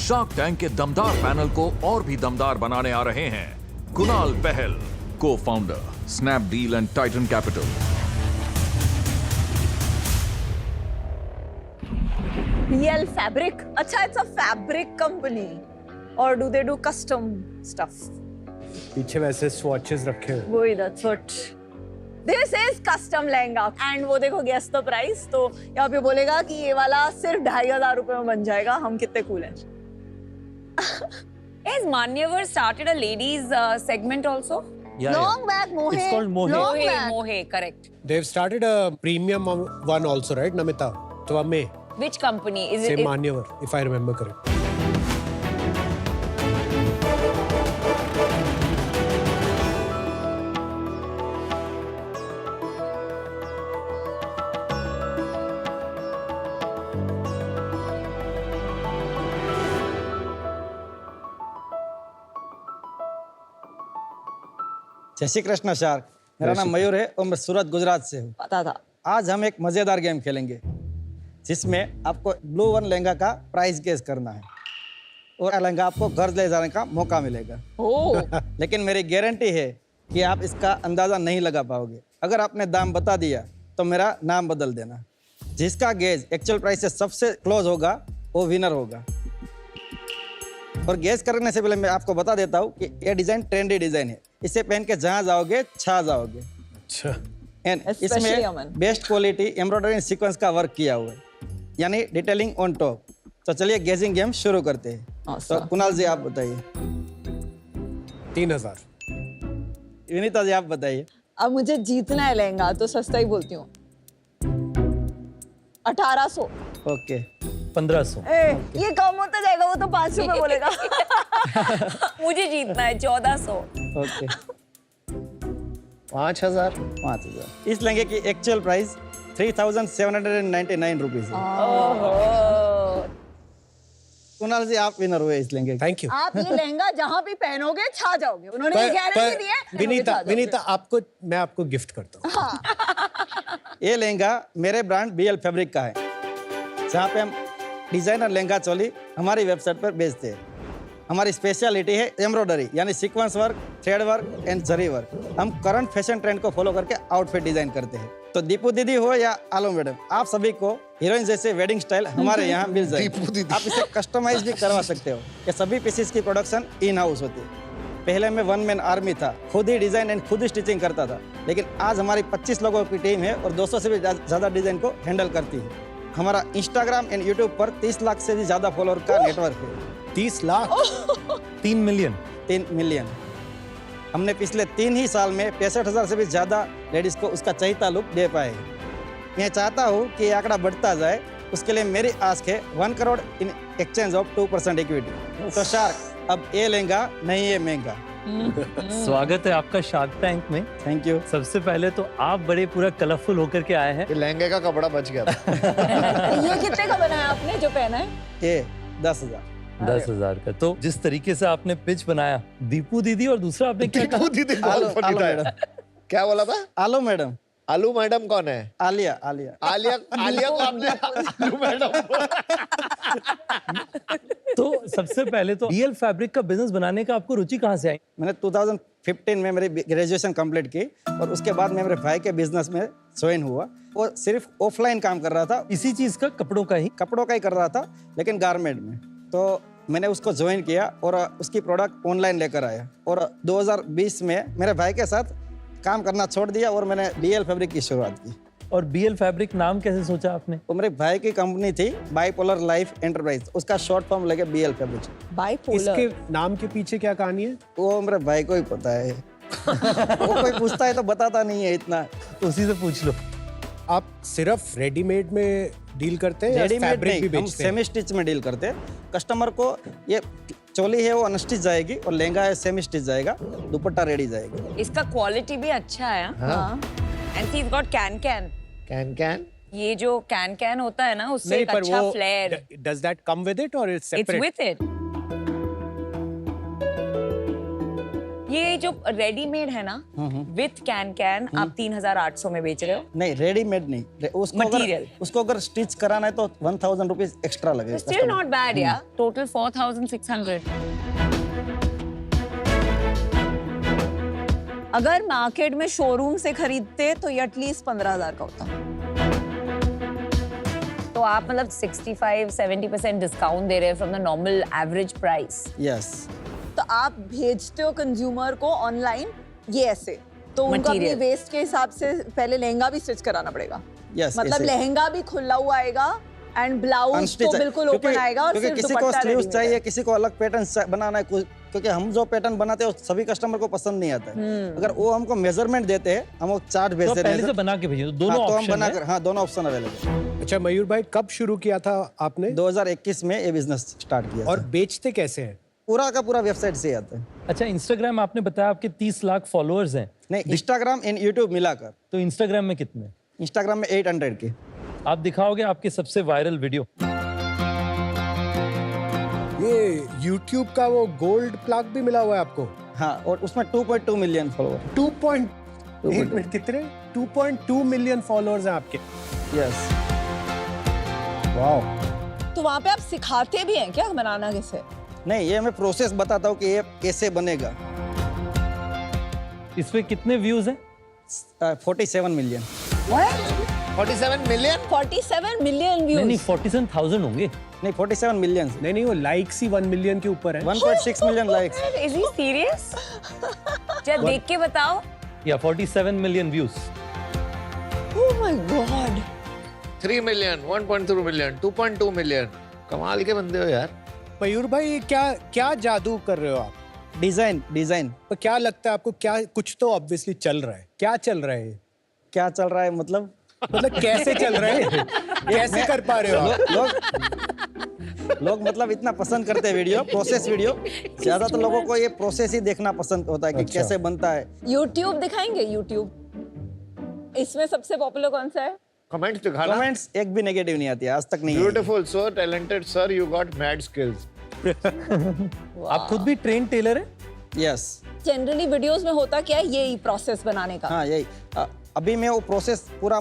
Shark tank के दमदार panel को और भी दमदार बनाने आ रहे हैं कुणाल पहल, को founder Snapdeal and Titan capital. BL Fabric. अच्छा, it's a fabric company. Or do they do custom stuff? पीछे वैसे swatches रखे हुए। वही, that's what. This is custom lehenga. And वो देखो guess the price. तो यहाँ पे बोलेगा कि ये वाला सिर्फ 2,500 रुपए में बन जाएगा। हम कितने cool हैं? Has Manyavar started a ladies segment also? Long back, Mohe. It's called Mohe. Long Mohe, back. Mohe, correct. They've started a premium one also, right, Namita? Twame. Which company? Is Say it? Manyavar, if I remember correct. जय Shri Krishna shark. मेरा नाम मयूर है और मैं सूरत गुजरात से हूँ। पता था। आज हम एक मजेदार गेम खेलेंगे जिसमें आपको ब्लू वन लहंगा का प्राइस गेस करना है और लहंगा आपको घर ले जाने का मौका मिलेगा। ओह, लेकिन मेरी गारंटी है कि आप इसका अंदाजा नहीं लगा पाओगे। अगर आपने दाम बता दिया तो मेरा नाम बदल देना। जिसका गेज एक्चुअल प्राइस से सबसे क्लोज होगा वो विनर होगा। और गेस करने से पहले मैं आपको बता देता हूँ कि ये डिजाइन ट्रेंडी डिजाइन है। इसे पहन के जहाँ जाओगे छा जाओगे। अच्छा। एंड Especially इसमें Aman. Best quality embroidery sequence का वर्क किया हुआ है, यानी डिटेलिंग ऑन टॉप। तो चलिए गेजिंग गेम शुरू करते हैं। Awesome. तो कुणाल जी आप बताइए। 3,000। विनीता जी आप बताइए। अब मुझे जीतना है लहंगा तो सस्ता ही बोलती हूँ। 1800। ओके 1500। ये कम होता जाएगा, वो तो 500 में बोलेगा। मुझे जीतना है 1400। ओके 5,000। 5,000। इस लहंगे की एक्चुअल प्राइस 3,799 रुपीज है। कुणाल जी आप विनर हुए इस लहंगे के। Thank you. आप ये लहंगा जहाँ भी पहनोगे छा जाओगे। उन्होंने ये गारंटी दी है। विनीता मैं आपको गिफ्ट करता हूँ। ये लहंगा मेरे ब्रांड BL फैब्रिक का है, जहाँ पे हम डिजाइनर लहंगा चोली हमारी वेबसाइट पर बेचते हैं। हमारी स्पेशलिटी है एम्ब्रॉयडरी, यानी sequence work, thread work and zari work. हम करंट फैशन ट्रेंड को फॉलो करके आउटफिट डिजाइन करते हैं। तो दीपू दीदी हो या आलो मैडम, आप सभी को हीरोइन जैसे वेडिंग स्टाइल हमारे यहाँ मिल जाएगी। आप इसे कस्टमाइज भी करवा सकते हो। ये सभी पीसेस की प्रोडक्शन इन हाउस होती है। पहले मैं वन मैन आर्मी था, खुद ही डिजाइन एंड खुद ही स्टिचिंग करता था, लेकिन आज हमारी 25 लोगों की टीम है और 200 से भी ज़्यादा डिजाइन को हैंडल करती है। हमारा इंस्टाग्राम एंड यूट्यूब पर 30 लाख से भी ज़्यादा फॉलोअर का नेटवर्क है। 30 लाख। 3 मिलियन। 3 मिलियन। हमने पिछले 3 ही साल में 65,000 से भी ज़्यादा लेडीज़ को उसका चहीता लुक दे पाए। मैं चाहता हूँ कि ये आंकड़ा बढ़ता जाए। उसके लिए मेरी आस है 1 crore in exchange of 2% equity. तो शार्क, अब ये लहंगा नहीं है महंगा। स्वागत है आपका शार्क टैंक में। Thank you. सबसे पहले तो आप बड़े पूरा कलरफुल होकर के आए हैं। ये लहंगे का कपड़ा बच गया था। ये कितने का बनाया आपने जो पहना है? ये 10,000। 10,000 का। तो जिस तरीके से आपने पिच बनाया, दीपू दीदी, और दूसरा आपने क्या कहा? दीपू दीदी बहुत फनी था। मैडम। क्या बोला था? आलो मैडम। आलू मैडम कौन है? आलिया। आलिया को आपने आलू मैडम। तो सबसे पहले तो BL फैब्रिक का बिजनेस बनाने का आपको रुचि कहाँ से आई? मैंने 2015 में मेरी ग्रेजुएशन कंप्लीट की और उसके बाद मैं मेरे भाई के बिजनेस में ज्वाइन हुआ। वो सिर्फ ऑफलाइन काम कर रहा था, इसी चीज का, कपड़ों का ही। कपड़ों का ही कर रहा था, लेकिन गारमेंट में। तो मैंने उसको ज्वाइन किया और उसकी प्रोडक्ट ऑनलाइन लेकर आया। और 2020 में मेरे भाई के साथ काम करना छोड़ दिया और मैंने BL फैब्रिक की शुरुआत की। और BL फैब्रिक नाम कैसे सोचा आपने? वो मेरे भाई की कंपनी थी, बाइपोलर लाइफ एंटरप्राइज, उसका शॉर्ट फॉर्म लेके BL फैब्रिक। बाइपोलर। इसके नाम के पीछे क्या कहानी है? वो मेरे भाई को ही पता है। वो कोई पूछता है तो बताता नहीं है इतना। उसी से पूछ लो। आप सिर्फ रेडीमेड में डील करते हैं या रेडीमेड फैब्रिक भी नहीं, हम बेचते हैं? सेमी स्टिच में डील करते हैं। कस्टमर को ये चोली है वो अनस्टिच जाएगी और लहंगा है सेमी स्टिच जाएगा, दुपट्टा रेडी जाएगा। इसका क्वालिटी भी अच्छा है। हाँ। And C is got can. Can ये जो कैन होता है ना, उससे नहीं, एक पर अच्छा वो flare. does that come with it or it's it's separate? With it. ये जो रेडीमेड है ना विथ कैन आप 3,800 में बेच रहे हो. नहीं रेडीमेड नहीं, Material. उसको अगर स्टिच कराना है तो 1,000 रुपीज एक्स्ट्रा लगेगा. Still not bad, yeah. Total 4,600. अगर मार्केट में शोरूम से खरीदते तो ये एटलीस्ट 15,000 का होता. तो आप मतलब 65-70% डिस्काउंट दे रहे हैं from the normal average price. Yes. तो आप भेजते हो कंज्यूमर को ऑनलाइन ये ऐसे, तो उनको अपनी Material. वेस्ट के हिसाब से पहले लहंगा भी स्टिच कराना पड़ेगा. यस. मतलब लहंगा भी खुला हुआ आएगा एंड ब्लाउज तो बिल्कुल ओपन आएगा और क्योंकि सिर्फ किसी को दुपट्टा स्लीव्स ready चाहिए, मिलेगा. किसी को अलग पैटर्न बनाना है, क्योंकि हम जो पैटर्न बनाते हैं वो सभी कस्टमर को पसंद नहीं आता है. अगर वो हमको मेजरमेंट देते हैं, हम वो चार्ट तो भेजते पहले से बना के भेजिए, तो दोनों तो हम ऑप्शन बनाकर, है. हाँ दोनों ऑप्शन अवेलेबल है. अच्छा मयूर भाई, कब शुरू किया था आपने 2021 में ये बिजनेस स्टार्ट किया और था. बेचते कैसे हैं? पूरा का पूरा वेबसाइट से ही आता है. अच्छा, इंस्टाग्राम आपने बताया आपके 30 लाख फॉलोअर्स हैं, नहीं, इंस्टाग्राम एंड यूट्यूब मिलाकर. तो इंस्टाग्राम में कितने? इंस्टाग्राम में 800 के. आप दिखाओगे आपके सबसे वायरल वीडियो. ये YouTube का वो गोल्ड प्लग भी मिला हुआ है आपको? हाँ, और उसमें 2.2 मिलियन फॉलोअर. 1 मिनट कितने? 2.2 मिलियन फॉलोअर्स हैं आपके. यस. वाह. तो वहाँ पे आप सिखाते भी हैं क्या बनाना कैसे? नहीं, ये मैं प्रोसेस बताता हूँ कि ये कैसे बनेगा. इस पे कितने व्यूज हैं? 47 मिलियन. 47 मिलियन 47 मिलियन नहीं, व्यूज. 47,000 होंगे. नहीं, 47 मिलियन. नहीं वो लाइक्स ही 1 मिलियन के ऊपर है. 1.6 million likes. Is he serious? जरा देख के बताओ. या 47 million views. Oh my God. 3 million 1.2 million 2.2 million. कमाल के बंदे हो यार. मयूर भाई, ये क्या जादू कर रहे हो आप? डिजाइन. तो क्या लगता है आपको, क्या कुछ तो ऑब्वियसली चल रहा है? क्या चल रहा है? क्या चल रहा है मतलब कैसे चल रहे हैं? कैसे कर पा रहे हो आप? लोग मतलब इतना पसंद करते हैं वीडियो, प्रोसेस वीडियो. ज्यादातर लोगों को ये प्रोसेस ही देखना पसंद होता है कि अच्छा. कैसे बनता है. YouTube दिखाएंगे? YouTube इसमें सबसे पॉपुलर कौन सा है? कमेंट्स दिखाना. कमेंट्स एक भी नेगेटिव नहीं आती है, आज तक नहीं आई. Beautiful, so talented sir, you got mad skills. आप खुद भी ट्रेन टेलर हैं? यस. जनरली वीडियोस में होता क्या है, यही प्रोसेस बनाने का? हाँ यही. अभी मैं वो प्रोसेस पूरा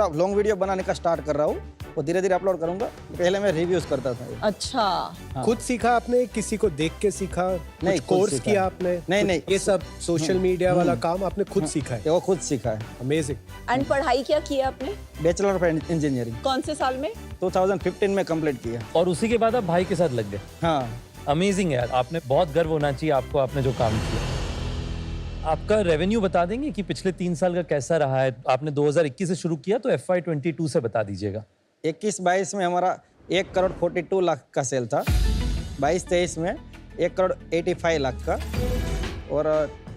लॉन्ग वीडियो बनाने का स्टार्ट कर रहा हूँ. वो धीरे धीरे अपलोड करूंगा. पहले मैं रिव्यूज करता था. अच्छा. खुद सीखा आपने? किसी को देख के सीखा? नहीं, कुछ खुद कोर्स सीखा. किया आपने? नहीं. ये सब सोशल मीडिया वाला काम आपने खुद सीखा है? ये वो खुद सीखा है. अमेजिंग. एंड पढ़ाई क्या की है आपने? बैचलर ऑफ इंजीनियरिंग कौन से साल में? 2015 में कंप्लीट किया. और उसी के बाद आप भाई के साथ लग गए. हाँ. अमेजिंग है यार, आपने बहुत गर्व होना चाहिए आपको, आपने जो काम किया. आपका रेवेन्यू बता देंगे कि पिछले 3 साल का कैसा रहा है? आपने 2021 से शुरू किया, तो FY22 से बता दीजिएगा. 21-22 में हमारा 1 करोड़ 42 लाख का सेल था. 22-23 में 1 करोड़ 85 लाख का. और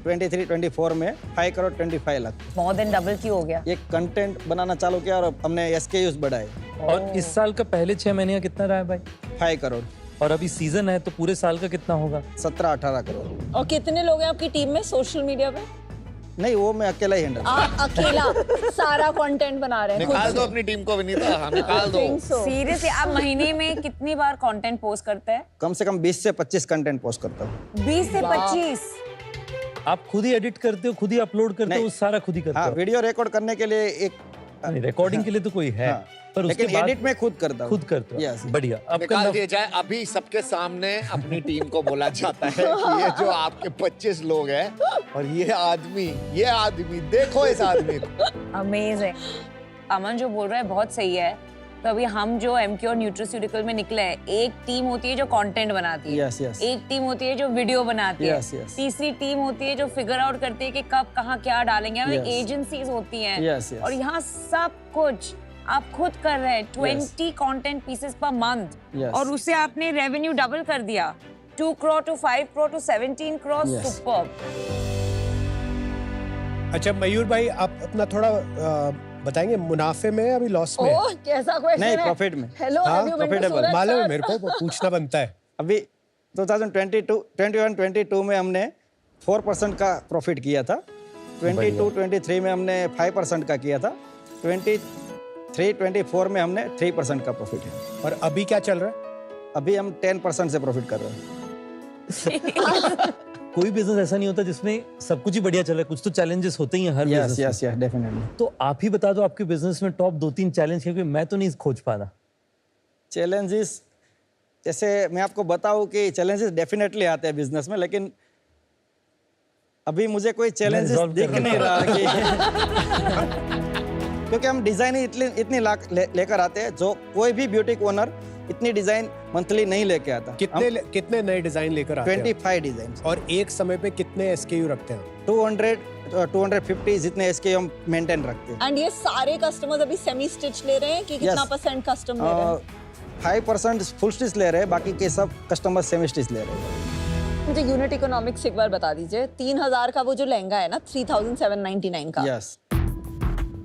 23-24 में 5 crore 25 lakh. More than double की हो गया. ये कंटेंट बनाना चालू किया और हमने SKUs बढ़ाए. और इस साल का पहले 6 महीने का कितना रहा है भाई? 5 करोड़. और अभी सीजन है, तो पूरे साल का कितना होगा? 17-18 करोड़. और कितने लोग हैं आपकी टीम में सोशल मीडिया पे? नहीं, वो मैं अकेला ही हैंडल. आप अकेला सारा कंटेंट बना रहे हैं? निकाल दो अपनी टीम को विनीता, हाँ निकाल दो. सीरियसली, आप महीने में कितनी बार कंटेंट पोस्ट करते हैं? कम से कम 20 से 25 कंटेंट पोस्ट करता हूँ. 20 से 25. आप खुद ही एडिट करते हो, खुद ही अपलोड करते हो, नहीं. सारा खुद ही करते हाँ, हो? वीडियो रिकॉर्ड करने के लिए एक रिकॉर्डिंग के लिए तो कोई है, हाँ. पर उसके लेकिन बाद एडिट में खुद करता हूँ. खुद करते हो. Yes. बढ़िया. आपका निकाल दिया जाए अभी सबके सामने. अपनी टीम को बोला जाता है कि ये जो आपके 25 लोग हैं और ये आदमी देखो इस आदमी को. अमेजिंग. अमन जो बोल रहा है बहुत सही है. तो अभी हम जो MQ और न्यूट्रास्यूटिकल में निकले हैं, एक टीम होती है जो कंटेंट बनाती है. Yes, yes. एक टीम होती है जो वीडियो बनाती Yes, है. yes. तीसरी टीम होती है जो फिगर आउट करती है कि कब कहाँ क्या डालेंगे. Yes. एजेंसीज होती हैं. Yes, yes. और यहाँ सब कुछ आप खुद कर रहे हैं. 20 content pieces per month. Yes. और उससे आपने रेवेन्यू डबल कर दिया. 2 crore to 5 crore to 17 crore. Yes. Superb. अच्छा मयूर भाई, आप अपना थोड़ा बताएंगे, मुनाफे में अभी लॉस में? ओह, कैसा क्वेश्चन है? नहीं, प्रॉफिट में. हेलो, हाँ, have you been to profitable. सूरत, मालूम है sir? मेरे को, वो पूछना बनता है. अभी 2021-22 में हमने 4% का प्रॉफिट किया था. 22-23 में हमने 5% का किया था. 23-24 में हमने 3% का प्रॉफिट है. और अभी क्या चल रहा है? अभी हम 10% से प्रॉफिट कर रहे हैं. कोई बिजनेस ऐसा नहीं होता जिसमें सब कुछ ही बढ़िया चल रहा है, कुछ तो चैलेंजेस होते ही हैं हर yes business yes yes definitely. तो आप ही बता दो आपके बिजनेस में टॉप 2-3 चैलेंज, क्योंकि मैं तो नहीं खोज पा रहा। चैलेंजेस जैसे मैं आपको बताऊं कि चैलेंजेस डेफिनेटली आते हैं बिजनेस में, लेकिन अभी मुझे कोई चैलेंजेस resolve दिख कर नहीं रहा कि क्योंकि हम डिजाइन ही इतनी लाख लेकर आते हैं, जो कोई भी ब्यूटिक ओनर इतनी डिजाइन मंथली नहीं लेके आता। कितने नए डिजाइन लेकर आते हैं 25 डिजाइन और एक समय पे कितने SKU रखते हैं? 250 जितने इसके हम मेंटेन रखते हैं। एंड ये सारे कस्टमर्स अभी सेमी स्टिच ले रहे हैं कि कितना Yes. परसेंट कस्टम ले रहे हैं? 5% फुल स्टिच ले रहे हैं, बाकी के सब कस्टमर सेमी स्टिच ले रहे हैं। मुझे यूनिट इकोनॉमिक्स एक बार बता दीजिए। 3000 का वो जो लहंगा है ना 3799 का, यस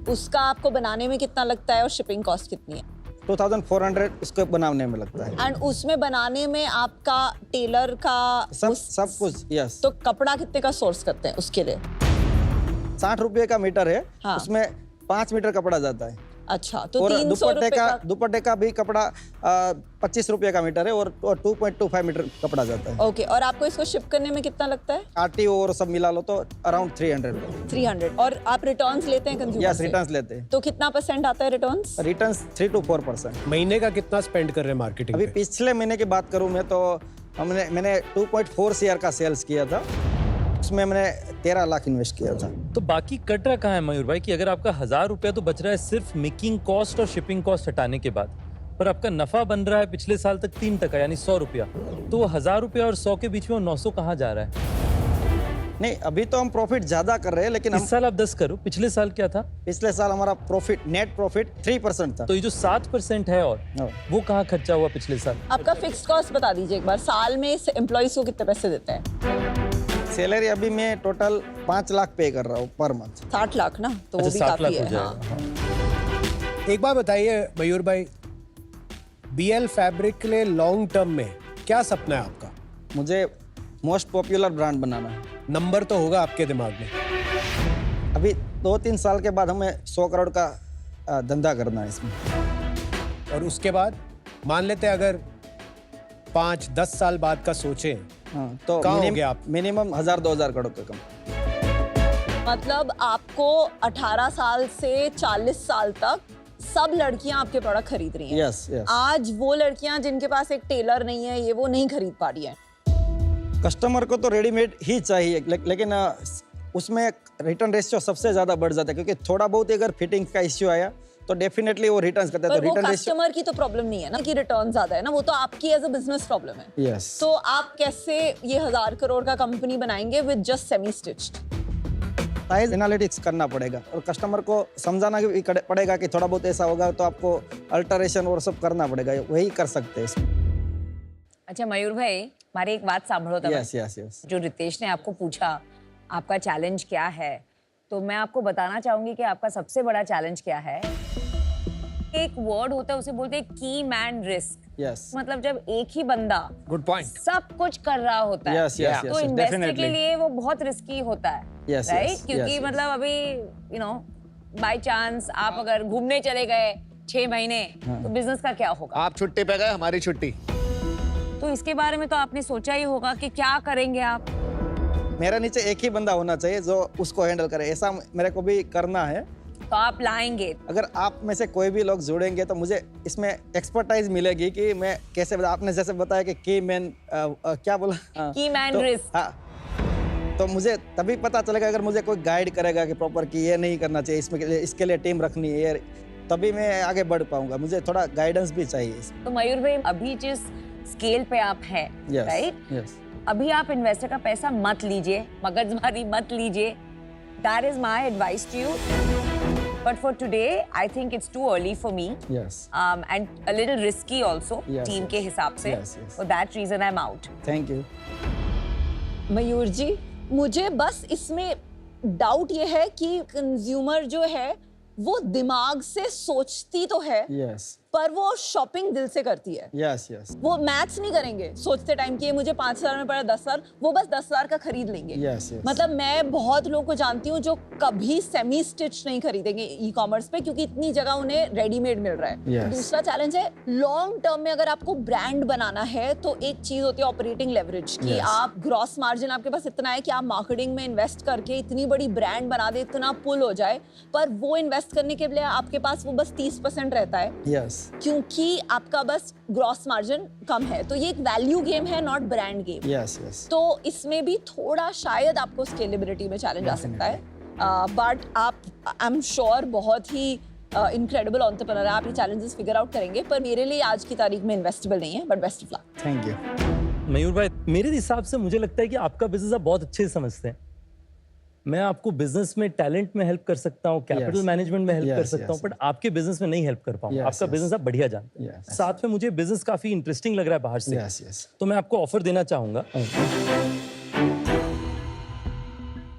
उसका आपको बनाने में कितना लगता है और शिपिंग कॉस्ट कितनी है? 2400 इसको बनाने में लगता है। एंड उसमें बनाने में आपका टेलर का सब कुछ यस। तो कपड़ा कितने का सोर्स करते हैं उसके लिए? 60 रुपये का मीटर है, हाँ। उसमें 5 मीटर कपड़ा जाता है। अच्छा, तो और 300 रुपए का दुपट्टे का भी कपड़ा 25 रुपये का मीटर है और 2.25 मीटर कपड़ा जाता है। ओके। और आपको इसको शिप करने में कितना लगता है? RTO और सब मिला लो तो अराउंड 300। और आप रिटर्न्स लेते हैं कंज्यूमर यस से? रिटर्न्स लेते हैं। तो कितना परसेंट आता है रिटर्न्स? Returns 3 to 4%। महीने का कितना स्पेंड कर रहे हैं मार्केटिंग अभी पे? पिछले महीने की बात करूं मैं तो मैंने 2.4 CR का सेल्स किया था, उसमें मैंने 13 लाख इन्वेस्ट किया था। तो बाकी कट रहा कहाँ है मयूर भाई, कि अगर आपका 1000 रुपया तो बच रहा है सिर्फ मेकिंग कॉस्ट और शिपिंग कॉस्ट हटाने के बाद, पर आपका नफा बन रहा है पिछले साल तक 3% यानी 100 रुपया, तो वो 1000 रुपया और 100 के बीच में वो 900 कहाँ जा रहा है? नहीं, अभी तो हम प्रॉफिट ज्यादा कर रहे हैं, लेकिन हम इस साल आप 10 करो, पिछले साल क्या था? पिछले साल हमारा प्रॉफिट नेट प्रॉफिट 3% था। तो ये जो 7% है और हाँ। वो कहाँ खर्चा हुआ पिछले साल? आपका फिक्स्ड कॉस्ट बता दीजिए एक बार। साल में एम्प्लॉइज को कितने पैसे देते हैं? सैलरी अभी मैं टोटल 5 लाख पे कर रहा हूँ पर मंथ। 60 लाख ना, तो वो अच्छा, भी 7 लाख काफी हो है। जाएगा। हाँ। एक बार बताइए मयूर भाई, BL फैब्रिक के लिए लॉन्ग टर्म में क्या सपना है आपका? मुझे मोस्ट पॉपुलर ब्रांड बनाना है। नंबर तो होगा आपके दिमाग में। अभी 2-3 साल के बाद हमें 100 करोड़ का धंधा करना है इसमें। और उसके बाद मान लेते हैं अगर 5-10 साल बाद का सोचें, हाँ, तो कहाँ होंगे आप? मिनिमम 1000-2000 करोड़ का कम। मतलब आपको 18 साल से 40 साल तक सब लड़कियां आपके प्रोडक्ट खरीद रही हैं। Yes yes. आज वो लड़कियां जिनके पास एक टेलर नहीं है, ये वो नहीं खरीद पा रही है। कस्टमर को तो रेडीमेड ही चाहिए, लेकिन उसमें रिटर्न रेशियो सबसे ज्यादा बढ़ जाता है, क्योंकि थोड़ा बहुत अगर फिटिंग का इश्यू आया तो डेफिनेटली वो रिटर्न करता है। पर तो वो रिटर्न रेशियो कस्टमर की तो प्रॉब्लम नहीं है ना कि रिटर्न ज्यादा है ना, वो तो आपकी एज अ बिजनेस प्रॉब्लम है। यस। तो आप कैसे ये 1000 करोड़ का कंपनी बनाएंगे with just semi stitched? Size analytics करना पड़ेगा और कस्टमर को समझाना भी पड़ेगा कि थोड़ा बहुत ऐसा होगा तो आपको अल्टरेशन और सब करना पड़ेगा, वही कर सकते हैं इसमें। अच्छा मयूर भाई, हमारी एक बात सांभो तब। Yes yes yes. जो रितेश ने आपको पूछा आपका चैलेंज क्या है, तो मैं आपको बताना चाहूंगी कि आपका सबसे बड़ा चैलेंज क्या है। एक वर्ड होता है, उसे बोलते हैं की मैन रिस्क। यस। मतलब जब एक ही बंदा गुड पॉइंट। सब कुछ कर रहा होता है, Yes, yes, तो yes, इन्वेस्टर के definitely. लिए वो बहुत रिस्की होता है, Yes, राइट? yes, क्योंकि yes, मतलब अभी यू नो बाय चांस आप अगर घूमने चले गए 6 महीने, तो बिजनेस का क्या होगा? आप छुट्टी पे गए, हमारी छुट्टी। तो इसके बारे में तो आपने सोचा ही होगा कि क्या करेंगे आप। मेरा नीचे एक ही बंदा होना चाहिए जो उसको हैंडल करे, ऐसा मेरे को भी करना है। तो आप लाएंगे। अगर आप में से कोई भी लोग जुड़ेंगे तो मुझे इसमें एक्सपर्टाइज मिलेगी कि मैं कैसे, आपने जैसे बताया कि की मैन क्या बोला, की मैन रिस्क। हाँ, तो मुझे तभी पता चलेगा अगर मुझे कोई गाइड करेगा कि प्रॉपर कि ये नहीं करना चाहिए, इसमें इसके लिए टीम रखनी है, तभी मैं आगे बढ़ पाऊंगा। मुझे थोड़ा गाइडेंस भी चाहिए इसमें। तो मयूर भाई, अभी जिस स्केल पे आप हैं, राइट? यस। अभी आप इन्वेस्टर का पैसा मत लीजिए, मगजमारी मत लीजिए। That is my advice to you. But for today, I think it's too early for me. Yes. And a little risky also, Yes, team yes. के हिसाब से. Yes, yes. For that reason, I'm out. Thank you. Mayur ji, मुझे बस इसमें doubt ये है कि consumer जो है वो दिमाग से सोचती तो है, यस। पर वो शॉपिंग दिल से करती है। यस यस वो मैथ्स नहीं करेंगे सोचते टाइम कि ये मुझे 5,000 में पड़ा 10,000, वो बस 10,000 का खरीद लेंगे। Yes, yes. मतलब मैं बहुत लोगों को जानती हूँ जो कभी सेमी स्टिच नहीं खरीदेंगे ई कॉमर्स पे, क्योंकि इतनी जगह उन्हें रेडीमेड मिल रहा है। Yes. दूसरा चैलेंज है लॉन्ग टर्म में अगर आपको ब्रांड बनाना है तो एक चीज होती है ऑपरेटिंग लेवरेज कि Yes. आप ग्रॉस मार्जिन आपके पास इतना है कि आप मार्केटिंग में इन्वेस्ट करके इतनी बड़ी ब्रांड बना दे, इतना पुल हो जाए, पर वो इन्वेस्ट करने के लिए आपके पास वो बस 30% रहता है यस क्योंकि आपका बस ग्रॉस मार्जिन कम है। तो ये एक वैल्यू गेम है, not brand game. Yes yes तो इसमें भी थोड़ा शायद आपको स्केलेबिलिटी में चैलेंज आ सकता है, बट आप आई एम श्योर बहुत ही इनक्रेडिबल एंटरप्रेन्योर है, आप ये चैलेंजेस फिगर आउट करेंगे। पर मेरे लिए आज की तारीख में इन्वेस्टेबल नहीं है, but best of luck. Thank you. Mayur भाई, मेरे हिसाब से मुझे लगता है कि आपका बिजनेस आप बहुत अच्छे से समझते हैं। मैं आपको बिजनेस में टैलेंट में हेल्प कर सकता हूँ, कैपिटल Yes. मैनेजमेंट में हेल्प कर Yes, सकता हूँ, yes, बट आपके बिजनेस में नहीं हेल्प कर पाऊंगा। Yes, आपका yes. बिजनेस आप बढ़िया जानते हैं। Yes. साथ में मुझे बिजनेस काफी इंटरेस्टिंग लग रहा है बाहर से, यस यस तो मैं आपको ऑफर देना चाहूंगा।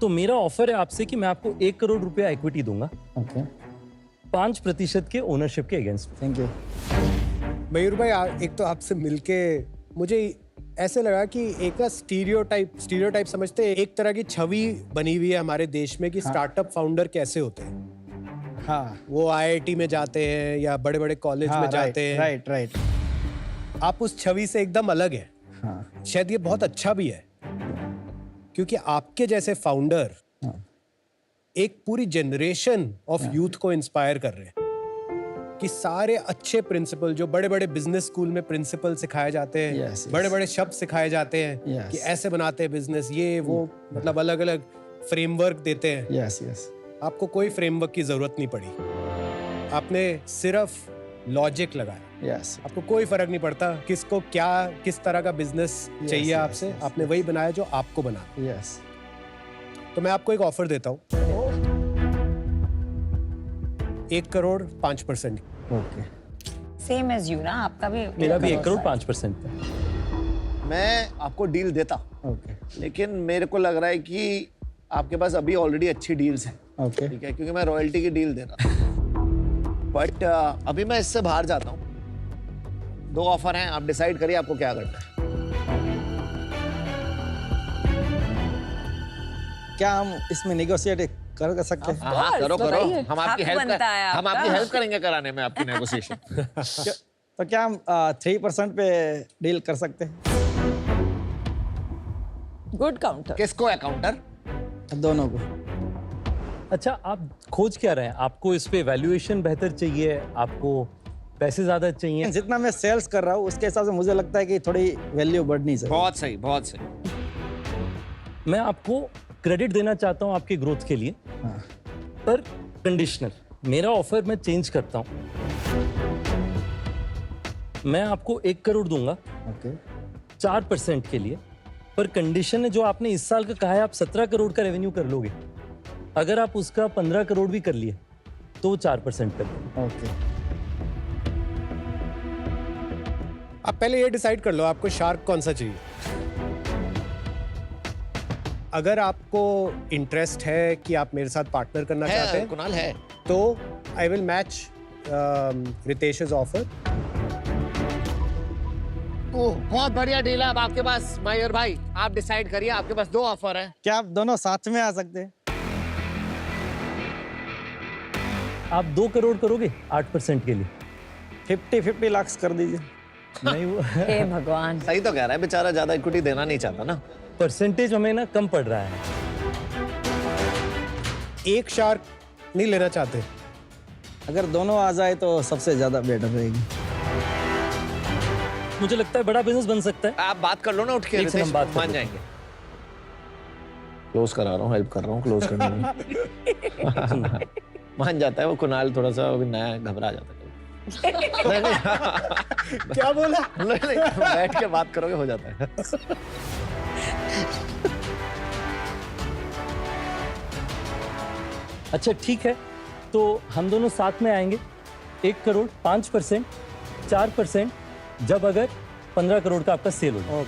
तो मेरा ऑफर है आपसे कि मैं आपको 1 करोड़ रुपया इक्विटी दूंगा ओके 5% के ओनरशिप के अगेंस्ट। Thank you. मयूर भाई एक तो आपसे मिलके मुझे ऐसे लगा कि एक स्टीरियोटाइप समझते हैं, एक तरह की छवि बनी हुई है हमारे देश में कि स्टार्टअप फाउंडर कैसे होते हैं। हाँ वो आईआईटी में जाते हैं या बड़े बड़े कॉलेज में जाते हैं। Right right. आप उस छवि से एकदम अलग है। हाँ शायद ये बहुत अच्छा भी है क्योंकि आपके जैसे फाउंडर एक पूरी जनरेशन ऑफ यूथ को इंस्पायर कर रहे हैं कि सारे अच्छे प्रिंसिपल जो बड़े बड़े बिजनेस स्कूल में प्रिंसिपल सिखाए जाते हैं, Yes, yes. बड़े बड़े शब्द सिखाए जाते हैं Yes. कि ऐसे बनाते हैं बिजनेस, ये वो मतलब अलग अलग फ्रेमवर्क देते हैं। यस यस आपको कोई फ्रेमवर्क की जरूरत नहीं पड़ी, आपने सिर्फ लॉजिक लगाया। यस आपको कोई फर्क नहीं पड़ता किसको क्या किस तरह का बिजनेस चाहिए yes, आपसे, yes, आपने वही बनाया जो आपको बना। यस तो मैं आपको एक ऑफर देता हूँ, 1 crore 5%। Okay same as you ना, आपका भी मेरा भी 1 करोड़ 5% है। मैं आपको डील देता, ओके लेकिन मेरे को लग रहा है कि आपके पास अभी ऑलरेडी अच्छी डील्स हैं। ओके ठीक है, क्योंकि मैं रॉयल्टी की डील दे रहा बट अभी मैं इससे बाहर जाता हूँ। 2 ऑफर हैं, आप डिसाइड करिए आपको क्या करना है। क्या हम इसमें नेगोशिएट कर सकते हैं? हाँ हाँ, करो करो, बताइए। हम आपकी हक हेल्प बनता है हम आपका। आपकी हेल्प करेंगे कराने में आपकी नेगोशिएशन। तो क्या हम 3% पे डील कर सकते हैं? Good counter. किसको है काउंटर? दोनों को। अच्छा, आप खोज क्या रहे हैं? आपको इस पे वैल्यूएशन बेहतर चाहिए, आपको पैसे ज्यादा चाहिए? जितना मैं सेल्स कर रहा हूँ उसके हिसाब से मुझे लगता है कि थोड़ी वैल्यू बढ़नी चाहिए। बहुत सही, बहुत सही। मैं आपको क्रेडिट देना चाहता हूं आपके ग्रोथ के लिए, हाँ। पर कंडीशनल। मेरा ऑफर मैं चेंज करता हूं, मैं आपको 1 करोड़ दूंगा ओके 4% के लिए, पर कंडीशन है जो आपने इस साल का कहा है आप 17 करोड़ का रेवेन्यू कर लोगे, अगर आप उसका 15 करोड़ भी कर लिए तो वो 4% कर देंगे। ओके आप पहले ये डिसाइड कर लो आपको शार्क कौन सा चाहिए। अगर आपको इंटरेस्ट है कि आप मेरे साथ पार्टनर करना चाहते है हैं कुणाल है। तो आई विल मैच रितेश's ऑफर। ओह, बहुत बढ़िया डील है अब आपके पास मयूर भाई, आप डिसाइड करिए। आपके पास 2 ऑफर हैं। क्या आप दोनों साथ में आ सकते हैं? आप 2 करोड़ करोगे 8% के लिए? 50 लाख कर दीजिए। नहीं, वो हे भगवान। सही तो कह रहा है बेचारा, ज्यादा इक्विटी देना नहीं चाहता ना। परसेंटेज हमें ना कम पड़ रहा है। एक शार्क नहीं लेना चाहते? अगर दोनों आ जाए तो सबसे ज्यादा बेटर रहेगी। मुझे लगता है बड़ा बिजनेस बन सकता है। आप बात कर लो ना उठ के, एक से हम रितेश, बात कर मान लेते जाएंगे। क्लोज करा रहा हूँ, हेल्प कर रहा हूँ क्लोज करने में। मान जाता है वो कुणाल, थोड़ा सा अभी नया घबरा जाता है। नहीं, नहीं, क्या बोला? नहीं, बैठ के बात करोगे हो जाता है। अच्छा ठीक है, तो हम दोनों साथ में आएंगे। 1 करोड़ 5%, 4% जब अगर 15 करोड़ का आपका सेल हो जाए।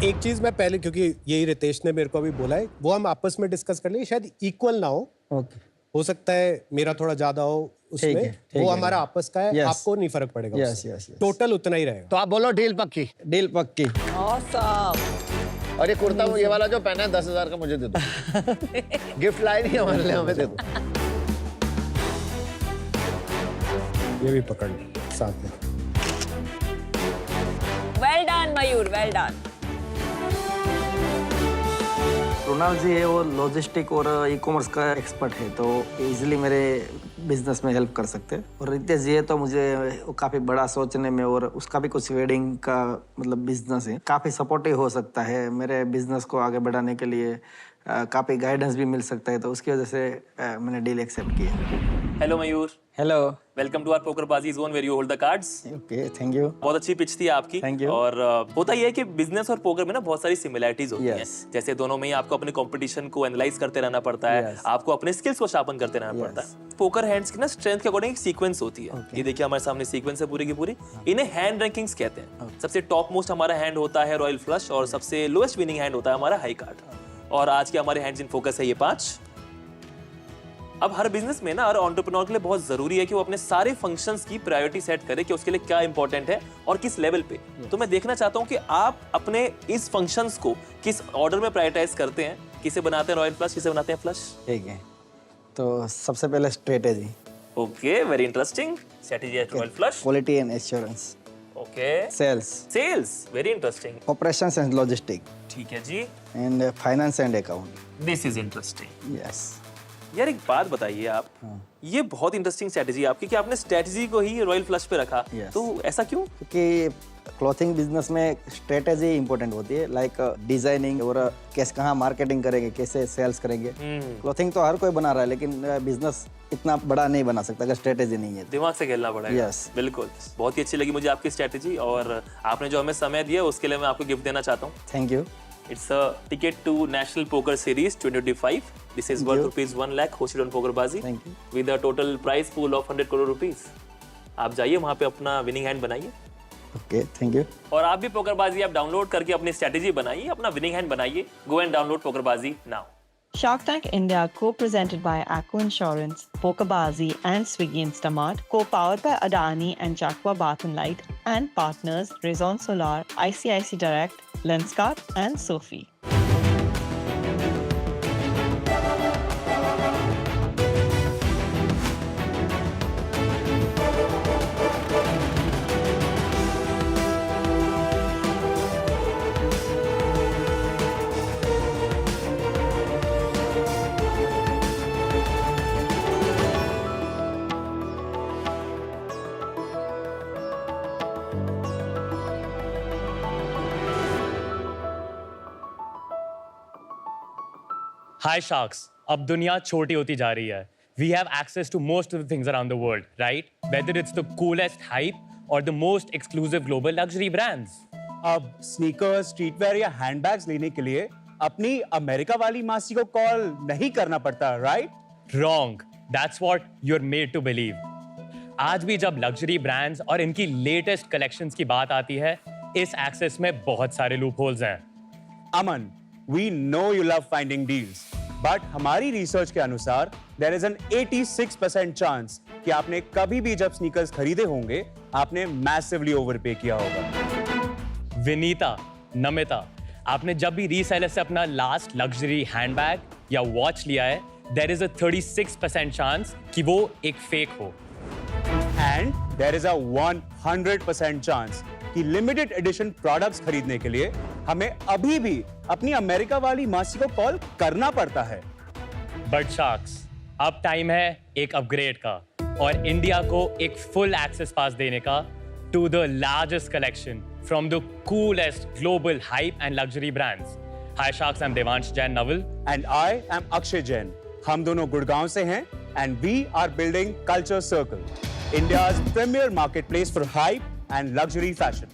एक चीज मैं पहले, क्योंकि यही रितेश ने मेरे को अभी बोला है, वो हम आपस में डिस्कस कर लेंगे, शायद इक्वल ना हो। ओके हो सकता है मेरा थोड़ा ज्यादा हो, उसमें ठीक वो है। हमारा आपस का है, Yes. आपको नहीं फर्क पड़ेगा Yes, उससे। yes, yes. टोटल उतना ही रहेगा। तो आप बोलो डील पक्की। डील पक्की। Awesome. और ये कुर्ता ये वाला जो पहना है 10,000 का मुझे दे दो। गिफ्ट लाए नहीं हमारे लिए, हमें दे दो। ये भी पकड़ लो साथ में। वेल डन मयूर, वेल डन। रोनाल्ड जी है वो लॉजिस्टिक और ई कॉमर्स का एक्सपर्ट है, तो इजीली मेरे बिजनेस में हेल्प कर सकते हैं। और रितेश जी है तो मुझे वो काफ़ी बड़ा सोचने में, और उसका भी कुछ वेडिंग का मतलब बिजनेस है, काफ़ी सपोर्टिव हो सकता है मेरे बिजनेस को आगे बढ़ाने के लिए। काफ़ी गाइडेंस भी मिल सकता है, तो उसकी वजह से मैंने डील एक्सेप्ट की है। Hello Mayur, hello. Welcome to our PokerBaazi zone where you hold the cards. Okay, thank you. बहुत अच्छी पिच थी आपकी। Thank you. और होता ये है कि बिजनेस और पोकर में ना बहुत सारी सिमिलरिटीज होती हैं। Yes. जैसे दोनों में ही आपको अपने कंपटीशन को एनालाइज करते रहना पड़ता है, Yes. आपको अपने स्किल्स को शार्पन करते रहना पड़ता है। पोकर हैंड्स की ना स्ट्रेंथ के अकॉर्डिंग एक सीक्वेंस होती है। ये देखिए हमारे सामने सीक्वेंस है पूरी की पूरी। इन्हें हैंड रैंकिंग्स कहते हैं। सबसे टॉप मोस्ट हमारा हैंड होता है रॉयल फ्लश, और सबसे लोएस्ट विनिंग हैंड होता है हमारा हाई कार्ड। और आज के हमारे हैंड्स इन फोकस है ये 5। अब हर बिजनेस में ना हर एंटरप्रेन्योर के लिए बहुत जरूरी है कि वो अपने सारे फंक्शंस की प्रायोरिटी सेट करे कि उसके लिए क्या इंपॉर्टेंट है और किस लेवल पे। तो मैं देखना चाहता हूँ कि आप अपने इस फंक्शंस को किस ऑर्डर में प्रायोरिटाइज करते हैं। किसे बनाते हैं रॉयल फ्लश, किसे बनाते हैं फ्लश? ठीक है, तो सबसे पहले strategy, okay, very interesting. Strategy at Royal Flush. Quality and assurance, okay, sales, sales, very interesting. Operations and logistic, ठीक है जी, and finance and account. This is interesting. Yes. यार एक बात बताइए आप, ये बहुत इंटरेस्टिंग स्ट्रेटजी आपकी कि आपने स्ट्रेटजी को ही रॉयल फ्लश पे रखा। Yes. तो ऐसा क्यों? क्योंकि क्लॉथिंग बिजनेस में स्ट्रेटेजी इंपॉर्टेंट होती है, लाइक डिजाइनिंग और कैसे कहाँ मार्केटिंग करेंगे, कैसे सेल्स करेंगे। क्लॉथिंग तो हर कोई बना रहा है, लेकिन बिजनेस इतना बड़ा नहीं बना सकता अगर स्ट्रेटेजी नहीं है। दिमाग से खेलना पड़ेगा। Yes. बिल्कुल, बहुत ही अच्छी लगी मुझे आपकी स्ट्रेटजी, और आपने जो हमें समय दिया उसके लिए मैं आपको गिफ्ट देना चाहता हूँ। Thank you. It's a ticket to National Poker Series 2025. This is worth rupees 1 lakh hosted on Pokerbazi. Thank you. With a total prize pool of 100 crore rupees. आप जाइए वहाँ पे अपना विनिंग हैंड बनाइए। Okay, thank you. और आप भी पोकरबाजी app download करके अपनी स्ट्रेटजी बनाइए, अपना विनिंग हैंड बनाइए। Go and download Pokerbazi now. Shark Tank India, co-presented by Acco Insurance, Pokerbazi, and Swiggy Instamart, co-powered by Adani and Jacqua Bath and Light, and partners Raison Solar, ICIC Direct, Lenskart, and Sophie. Hi Sharks, अब दुनिया छोटी होती जा रही है. We have access to most of the things around the world, right? Whether it's the coolest hype or the most exclusive global luxury brands. अब sneakers, streetwear या handbags लेने के लिए अपनी अमेरिका वाली मासी को कॉल नहीं करना पड़ता, right? Wrong. That's what you're made to believe. आज भी जब लग्जरी ब्रांड्स और इनकी लेटेस्ट कलेक्शंस की बात आती है, इस एक्सेस में बहुत सारे लूपहोल्स हैं. अमन, we know you love finding deals, but हमारी रिसर्च के अनुसार there is an 86% चांस कि आपने कभी भी जब स्नीकर्स खरीदे होंगे, आपने massively overpay किया होगा. विनीता, नमिता, आपने जब भी रीसेलर से अपना लास्ट लग्जरी हैंडबैग या वॉच लिया है, there is a 36% चांस कि वो एक फेक हो. And there is a 100% chance कि लिमिटेड एडिशन प्रोडक्ट्स खरीदने के लिए हमें अभी भी अपनी अमेरिका वाली मासी को कॉल करना पड़ता है. बट शार्क्स, अब टाइम है एक अपग्रेड का और इंडिया को एक फुल एक्सेस पास देने का to the largest collection from the coolest global hype and luxury brands. Hi sharks, I am Devansh Jain Naval and I am Akshay Jain. हम दोनों गुड़गांव से हैं and we are building Culture Circle, India's premier marketplace for hype and luxury fashion.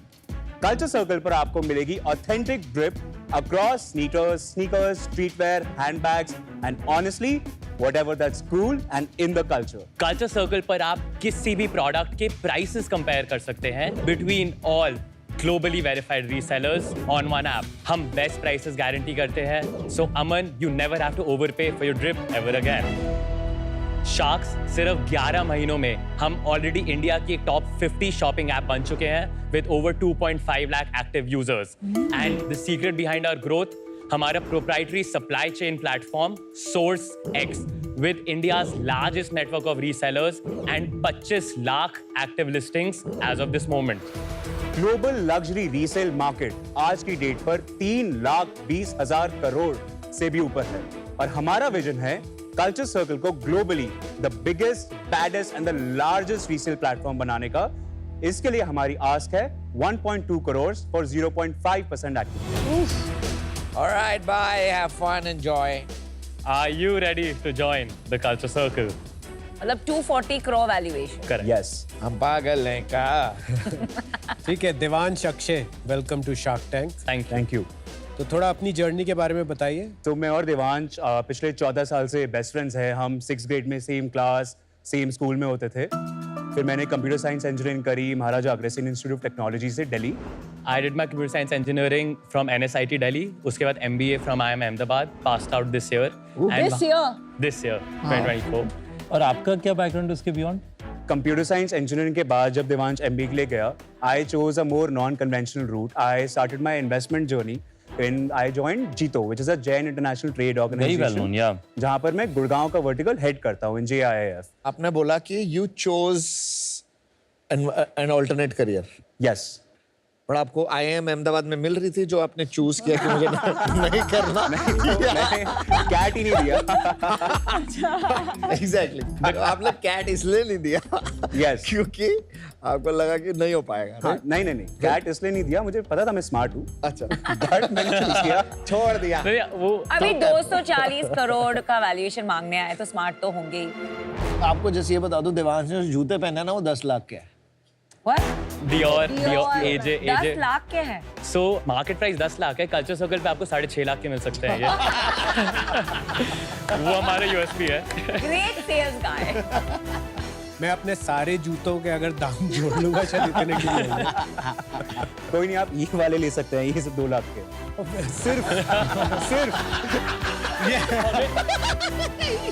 Culture Circle पर आपको मिलेगी authentic drip across sneakers, streetwear, handbags, and honestly, whatever that's cool and in the culture. Culture Circle पर आप किसी भी product के prices compare कर सकते हैं between all globally verified resellers on one app. हम बेस्ट प्राइसेस गारंटी करते हैं. So Aman, you never have to overpay for your drip ever again. Sharks सिर्फ 11 महीनों में हम ऑलरेडी इंडिया की एक टॉप 50 शॉपिंग ऐप बन चुके हैं with over 2.5 lakh active users and the secret behind our growth हमारा proprietary supply chain platform source X with India's largest network of resellers and 25 lakh active listings as of this moment. Global luxury resale market आज की date पर 3,20,000 करोड़ से भी ऊपर है और हमारा विजन है कल्चर सर्कल को globally the biggest, baddest and the largest resale platform बनाने का। इसके लिए हमारी आस्क है 1.2 crore for 0.5% active. Alright, bye. Have fun, enjoy. Are you ready to join the culture circle? मतलब 240 crore valuation. Correct. Yes. हम पागल हैं का? ठीक है, Devansh Akshay, welcome to Shark Tank. Thank you. तो थोड़ा अपनी जर्नी के बारे में बताइए। तो मैं और देवांश पिछले 14 साल से बेस्ट फ्रेंड्स हैं। हम 6th ग्रेड में सेम क्लास, सेम स्कूल में होते थे। फिर मैंने कंप्यूटर साइंस इंजीनियरिंग करी Maharaja Agrasen institute of technology से Delhi. I did my computer science engineering from NSIT Delhi. उसके बाद MBA from IIM Ahmedabad. Passed out this year. This year? This year, 2024. और आपका क्या बैकग्राउंड उसके बियॉन्ड? कंप्यूटर साइंस इंजीनियरिंग के बाद जब देवांश MBA के लिए गया, I chose a more non-conventional route. I started my investment journey when I joined JITO, which is a Jain International Trade Organization. Very well known, yeah. जहाँ पर मैं गुड़गांव का वर्टिकल हेड करता हूँ in JIIF. आपने बोला कि you chose an alternate career. Yes. पर आपको IIM अहमदाबाद में मिल रही थी जो आपने चूज किया कि मुझे नहीं करना। कैट ही नहीं दिया। Exactly. आपने कैट इसलिए नहीं दिया Yes. क्योंकि आपको लगा कि नहीं हो पाएगा। हाँ, नहीं कैट इसलिए नहीं दिया, मुझे पता था मैं स्मार्ट हूँ। अच्छा, बट मैंने चूज किया, छोड़ दिया। तो वो अभी 240 करोड़ का वैल्यूएशन मांगने आए तो स्मार्ट तो होंगे ही। आपको जैसे ये बता दूं, देवांश ने जूते पहने ना वो 10 लाख के हैं। What? Dior, AJ 10 लाख के हैं। So market price 10 लाख है, कल्चर सर्कल पे आपको 6.5 लाख के मिल सकते हैं ये। वो हमारा USP है। Great sales guy. मैं अपने सारे जूतों के अगर दाम जोड़ लूंगा शायद इतने की नहीं होंगे। कोई नहीं, आप ये वाले ले सकते हैं, ये सब 2 लाख के। सिर्फ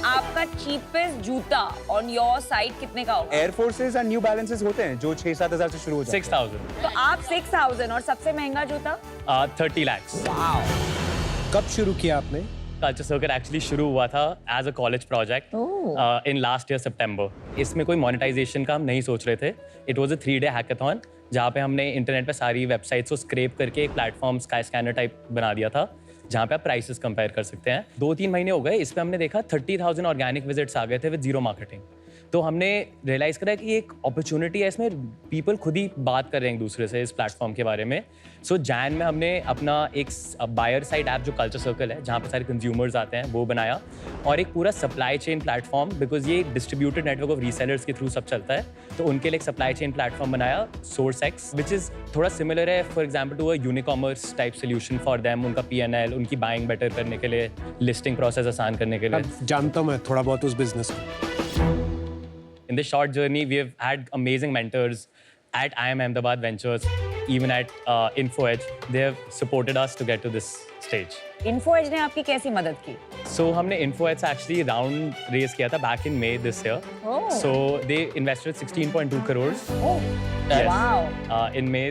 आपका चीपेस्ट जूता ऑन योर साइड कितने का होगा? एयर फोर्सेस और न्यू बैलेंसेस होते हैं जो 6-7 हजार से शुरू हो जाते हैं। 6,000। तो आप 6,000 और सबसे महंगा जूता? 30 lakhs। कब शुरू किया आपने? कल्चर सर्कल एक्चुअली शुरू हुआ था as a college project in last year September. इसमें कोई मोनेटाइजेशन का हम नहीं सोच रहे थे। It was a 3-day hackathon जहाँ पे हमने इंटरनेट पे सारी वेबसाइट्स को स्क्रैप करके एक प्लेटफॉर्म स्काई स्कैनर टाइप बना दिया था जहाँ पे आप प्राइसेस कंपेयर कर सकते हैं। 2-3 महीने हो गए, इस पे हमने देखा 30,000 ऑर्गेनिक विजिट्स आ गए थे विद जीरो मार्केटिंग। तो हमने रियलाइज करा कि एक अपॉर्चुनिटी है इसमें, पीपल खुद ही बात कर रहे हैं एक दूसरे से इस प्लेटफॉर्म के बारे में। सो जैन में हमने अपना एक बायर साइड ऐप जो कल्चर सर्कल है जहाँ पे सारे कंज्यूमर्स आते हैं वो बनाया, और एक पूरा सप्लाई चेन प्लेटफॉर्म, बिकॉज ये डिस्ट्रीब्यूटेड नेटवर्क ऑफ रीसेलर्स के थ्रू सब चलता है, तो उनके लिए एक सप्लाई चेन प्लेटफॉर्म बनाया सोर्स एक्स, विच इज़ थोड़ा सिमिलर है for example to a Unicommerce type solution for them. उनका PNL, उनकी बाइंग बेटर करने के लिए, लिस्टिंग प्रोसेस आसान करने के लिए। जानता हूँ मैं थोड़ा बहुत उस बिजनेस को। In this short journey, we have had amazing mentors at IIM Ahmedabad Ventures, even at InfoEdge. They have supported us to get to this stage. InfoEdge ने आपकी कैसी मदद की? So हमने InfoEdge से actually round raise किया था back in May this year. Oh. So they invested 16.2 crores. Oh. Yes. Wow. In May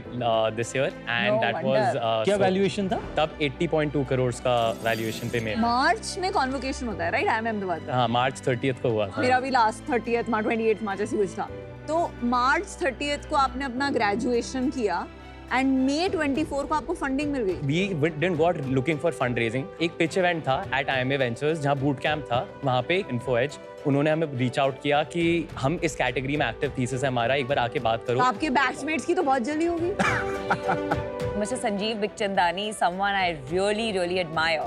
this year, and No that wonder. was क्या so वैल्यूएशन था? तब 80.2 crores का वैल्यूएशन पे May। मार्च में convocation होता है, राइट? IIM अहमदाबाद। हाँ, March 30th को हुआ था। मेरा भी लास्ट 30th मार्च 28 मार्च ऐसी कुछ था। तो मार्च 30th को आपने अपना ग्रेजुएशन किया एंड May 24 को आपको फंडिंग मिल गई। We didn't go out looking for fundraising. एक पिच इवेंट था at IMA Ventures जहाँ बूट कैंप था, वहाँ पे InfoEdge उन्होंने हमें रीच आउट किया कि हम इस कैटेगरी में एक्टिव थीसिस है हमारा, एक बार आके बात करो। तो आपके बैचमेट्स की तो बहुत जल्दी होगी। Mr. Sanjeev Bikhchandani, someone I really admire,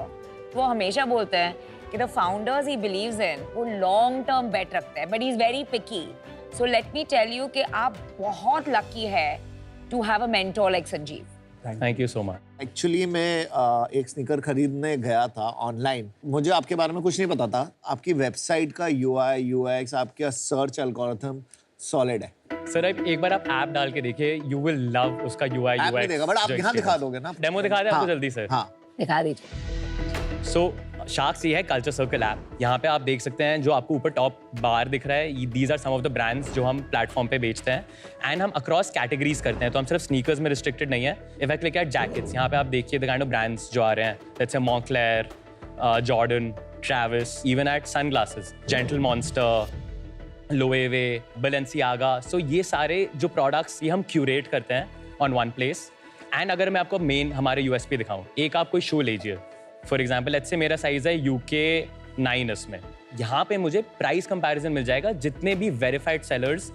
वो हमेशा बोलते हैं कि the founders he believes in वो long term bet रखते हैं, but he is very picky. So let me tell you कि आप बहुत lucky है to have a mentor like Sanjeev. Thank you so much. Actually मैं एक स्नीकर खरीदने गया था ऑनलाइन। मुझे आपके बारे में कुछ नहीं पता था। आपकी वेबसाइट का UI UX, आपका सर्च एल्गोरिथम सॉलिड है। सर एक बार आप ऐप डाल के देखिए, यू विल लव उसका UI UX। देखा, बट आप यहाँ दिखा दोगे ना? डेमो दिखा दें आपको जल्दी से? हाँ, दिखा दीजिए। सो शार्क्स ये है कल्चर सर्कल ऐप। यहाँ पे आप देख सकते हैं जो आपको ऊपर टॉप बार दिख रहा है, these are some of the brands जो हम प्लेटफॉर्म पे बेचते हैं एंड हम अक्रॉस कैटेगरीज करते हैं। तो हम सिर्फ स्नीकर्स में रिस्ट्रिक्टेड नहीं है। If I click at jackets, यहाँ पे आप देखिए द काइंड ऑफ ब्रांड्स जो आ रहे हैं, let's say Moncler, Jordan, Travis, even at sunglasses, Gentle Monster, Loewe, Balenciaga. So ये सारे जो प्रोडक्ट्स ये हम क्यूरेट करते हैं ऑन वन प्लेस। एंड अगर मैं आपको मेन हमारे यूएसपी दिखाऊं, एक आप कोई शू लीजिए फॉर एग्जांपल, लेट्स से मेरा साइज है UK 9S में, यहाँ पे मुझे प्राइस कंपैरिजन मिल जाएगा जितने भी वेरीफाइड सेलर्स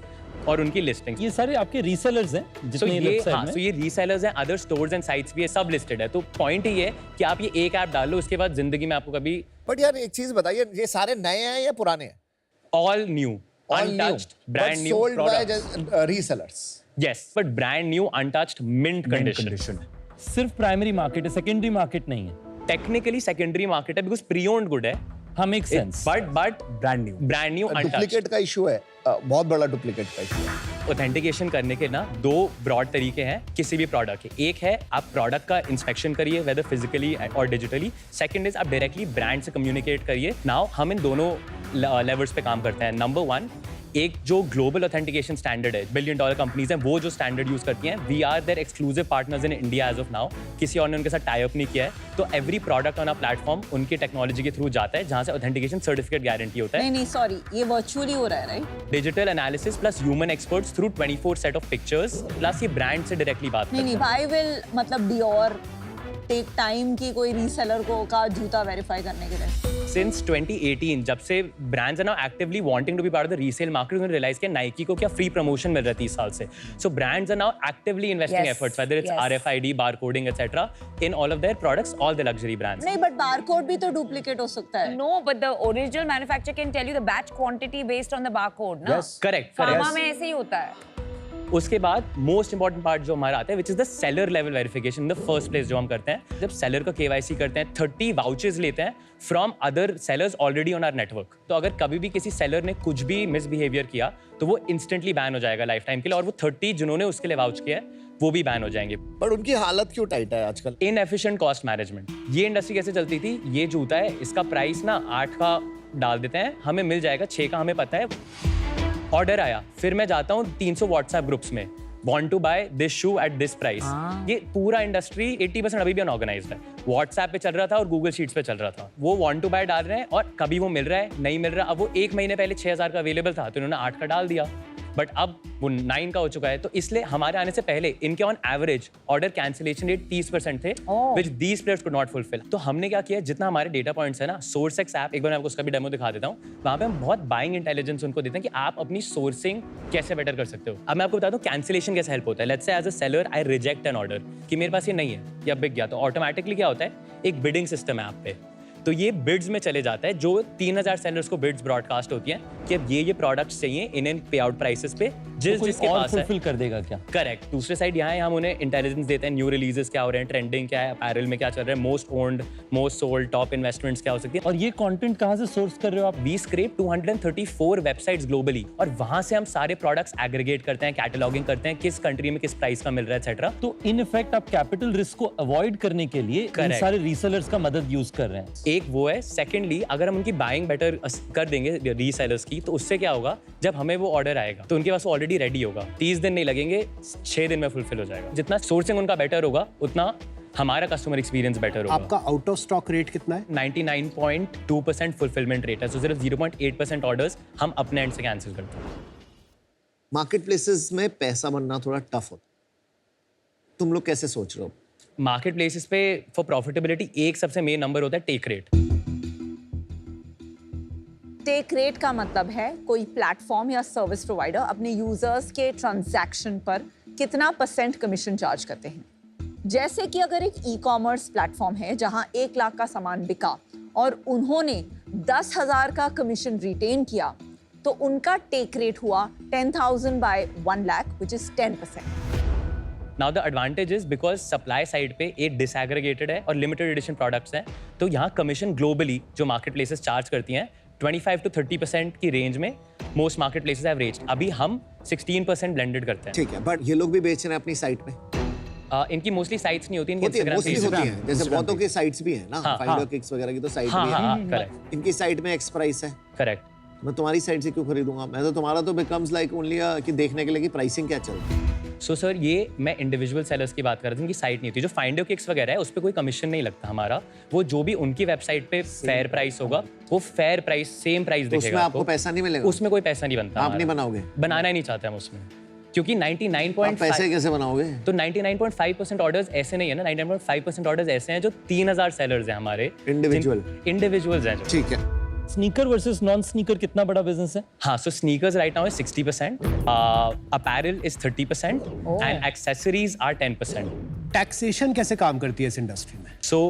और उनकी लिस्टिंग। ये सारे आपके रीसेलर्स हैं जितने वेबसाइट में? ये रीसेलर्स हैं, अदर स्टोर्स एंड साइट्स भी है, सब लिस्टेड है। तो पॉइंट ये है कि आप ये एक ऐप डाल लो, उसके बाद जिंदगी में आपको कभी। बट यार एक चीज बताइए, ये सारे नए हैं या पुराने हैं? All new, untouched, brand new, sold by resellers. Yes, but brand new, untouched, mint condition. सिर्फ प्राइमरी मार्केट है, सेकेंडरी मार्केट नहीं है। टेक्निकली सेकेंडरी मार्केट है बिकॉज प्री ओन्ड गुड है। हाँ, make sense. But brand new duplicate का issue है, बहुत बड़ा डुप्लीकेट का इशू है। ऑथेंटिकेशन करने के ना दो ब्रॉड तरीके हैं किसी भी प्रोडक्ट के। एक है आप प्रोडक्ट का इंस्पेक्शन करिए वेदर फिजिकली और डिजिटली। सेकंड इज आप डायरेक्टली ब्रांड से कम्युनिकेट करिए। नाउ हम इन दोनों लेवल्स पे काम करते हैं। नंबर 1, एक जो ग्लोबल ऑथेंटिकेशन स्टैंडर्ड है, $1 बिलियन कंपनीज हैं वो जो स्टैंडर्ड यूज करती हैं, we are their exclusive partners in India as of now. किसी और ने उनके साथ टाई अप नहीं किया है। तो every product on a platform उनकी टेक्नोलॉजी के थ्रू जाता है, जहां से ऑथेंटिकेशन सर्टिफिकेट गारंटी होता है। नहीं सॉरी, ये वर्चुअली हो रहा है, right? Digital analysis plus human experts through 24 set of pictures plus ये ब्रांड से डायरेक्टली बात करते हैं। नहीं, व्हाई विल मतलब डियोर टेक टाइम की कोई रीसेलर को का जूता वेरीफाई करने के लिए? Since 2018, जब से brands are now actively wanting to be part of the resale market, उन्होंने realize किया Nike को क्या free promotion मिल रहा है 30 साल से। So brands are now actively investing efforts, whether it's RFID, barcoding, etc., in all of their products, all the luxury brands. नहीं, but barcode भी तो डुप्लीकेट हो सकता है। No, but the original manufacturer can tell you the batch quantity based on the barcode, ना? Yes, correct. Pharma में ऐसे ही होता है। उसके बाद मोस्ट इंपॉर्टेंट पार्ट जो हमारा आता है which is the seller level verification in the first place जो हम करते हैं। जब सेलर का KYC करते हैं, 30 वाउचर्स लेते हैं from other sellers already on our network. तो अगर कभी भी किसी सेलर ने कुछ भी मिसबिहेवियर किया तो वो इंस्टेंटली बैन हो जाएगा लाइफ टाइम के लिए, और वो 30 जिन्होंने उसके लिए वाउच किया है वो भी बैन हो जाएंगे। पर उनकी हालत क्यों टाइट है आजकल? Inefficient cost management. ये इंडस्ट्री कैसे चलती थी, ये जूता है, इसका प्राइस ना 8 का डाल देते हैं, हमें मिल जाएगा 6 का, हमें पता है। ऑर्डर आया, फिर मैं जाता हूँ 300 व्हाट्सएप ग्रुप्स में, want to buy this shoe at this price। ये पूरा इंडस्ट्री 80% अभी भी अनऑर्गेनाइज्ड है। व्हाट्सएप पे चल रहा था और गूगल शीट्स पे चल रहा था। वो want to buy डाल रहे हैं और कभी वो मिल रहा है, नहीं मिल रहा। अब वो 1 महीने पहले 6000 का अवेलेबल था तो इन्होंने 8 का डाल दिया, बट अब वो 9 का हो चुका है। तो इसलिए हमारे आने से पहले इनके on average order cancellation rate 30% थे, which these players could not fulfill। तो हमने क्या किया, जितना हमारे डेटा पॉइंट्स है ना, SourceX ऐप, एक बार मैं आपको उसका भी डेमो दिखा देता हूँ। वहाँ पे हम बहुत बाइंग इंटेलिजेंस उनको देते हैं कि आप अपनी सोर्सिंग कैसे बेटर कर सकते हो। अब मैं आपको बताता हूँ कैंसिलेशन कैसे हेल्प होता है। Let's say as a seller I reject an order कि मेरे पास ये नहीं है या बिक गया, तो ऑटोमेटिकली क्या होता है, एक बिडिंग सिस्टम है ऐप पे, तो ये बिड्स में चले जाता है। जो 3000 सेलर्स को बिड्स ब्रॉडकास्ट होती हैं कि अब ये प्रोडक्ट्स चाहिए इन पे आउट प्राइसेस पे, जिसके पास है फुलफिल कर देगा क्या? करेक्ट। दूसरे साइड यहाँ हम उन्हें इंटेलिजेंस देते हैं, न्यू रिलीजेस क्या हो रहे हैं, ट्रेंडिंग क्या है, अपैरल में क्या चल रहा है, most owned, most sold, top investments क्या हो सकती है। और ये कंटेंट कहाँ से सोर्स कर रहे हो आप? वी स्क्रैप 234 वेबसाइट्स ग्लोबली, और वहां से हम सारे प्रोडक्ट्स एग्रीगेट करते हैं, कैटलॉगिंग करते हैं, किस कंट्री में किस प्राइस का मिल रहा है एक्सेट्रा। तो इन इफेक्ट आप कैपिटल रिस्क को अवॉइड करने के लिए इन सारे रीसेलर्स का मदद यूज कर रहे हैं। एक वो है। सेकेंडली, अगर हम उनकी बाइंग बेटर कर देंगे रीसेलर्स की, तो उससे क्या होगा, जब हमें वो ऑर्डर आएगा तो उनके पास ऑलरेडी रेडी होगा, 30 दिन नहीं लगेंगे, 6 दिन में फुलफिल हो जाएगा। जितना सोर्सिंग उनका बेटर होगा उतना हमारा कस्टमर एक्सपीरियंस बेटर होगा। आपका आउट ऑफ स्टॉक रेट कितना है? 99.2% फुलफिलमेंट रेट है। सो सिर्फ 0.8% ऑर्डर्स हम अपने एंड से कैंसिल करते हैं। मार्केट प्लेसेस में पैसा बनना थोड़ा टफ होता है, तुम लोग कैसे सोच रहे हो? मार्केट प्लेसेस पे फॉर प्रॉफिटेबिलिटी एक सबसे मेन नंबर होता है टेक रेट। टेक रेट का मतलब है कोई प्लेटफॉर्म या सर्विस प्रोवाइडर अपने यूजर्स के ट्रांजैक्शन पर कितना % कमीशन चार्ज करते हैं। जैसे कि अगर एक ई-कॉमर्स प्लेटफॉर्म है जहां 1 लाख का सामान बिका और उन्होंने 10,000 का कमीशन रिटेन किया, तो उनका टेक रेट हुआ 10,000 by 1 lakh, which is 10%। Now the advantage is because supply side पे एक डिसएग्रीगेटेड है और लिमिटेड एडिशन प्रोडक्ट्स हैं, तो यहाँ कमीशन ग्लोबली जो मार्केट प्लेसेस चार्ज करती हैं 25 to 30% की रेंज में most market places have reached. अभी हम 16% ब्लेंडेड करते हैं। ठीक है, बट ये लोग भी बेच रहे हैं अपनी साइट पे। इनकी मोस्टली साइट्स नहीं होती, इनकी होती है, Instagram मोस्टली page होती है। है, जैसे बहुतों की साइट्स भी हैं ना, हाँ, फाइंडर हाँ। किक्स वगैरह की तो साइट हाँ भी हाँ है। हाँ करेक्ट इनकी साइट में एक्स प्राइस है, करेक्ट। मैं तुम्हारी साइट से क्यों खरीदूंगा? मैं तो तुम्हारा तो बिकम्स लाइक ओनली कि देखने के लिए कि प्राइसिंग क्या चल रही है। सो सर ये मैं इंडिविजुअल सेलर्स की बात कर रहा था, इनकी साइट नहीं होती। जो फाइंडर किक्स वगैरह है उस पर कोई कमीशन नहीं लगता हमारा, वो जो भी उनकी वेबसाइट पे फेयर प्राइस होगा वो फेयर प्राइस सेम प्राइस तो उसमें दिखेगा आपको पैसा नहीं मिलेगा? उसमें कोई पैसा नहीं बनता। आप नहीं हमारा। बनाओगे? बनाना ही नहीं चाहते हम उसमें, क्योंकि आप 99.5 पैसे कैसे बनाओगे? तो 99.5% ऑर्डर्स ऐसे नहीं है ना, 99.5% ऑर्डर्स ऐसे हैं जो 3000 सेलर्स हैं हमारे इंडिविजुअल्स हैं जो। ठीक है। स्नीकर वर्सेस नॉन स्नीकर कितना बड़ा बिजनेस है? हाँ, so sneakers right now is 60%, apparel is 30%, and accessories are 10%. Taxation कैसे काम करती है इस इंडस्ट्री में? So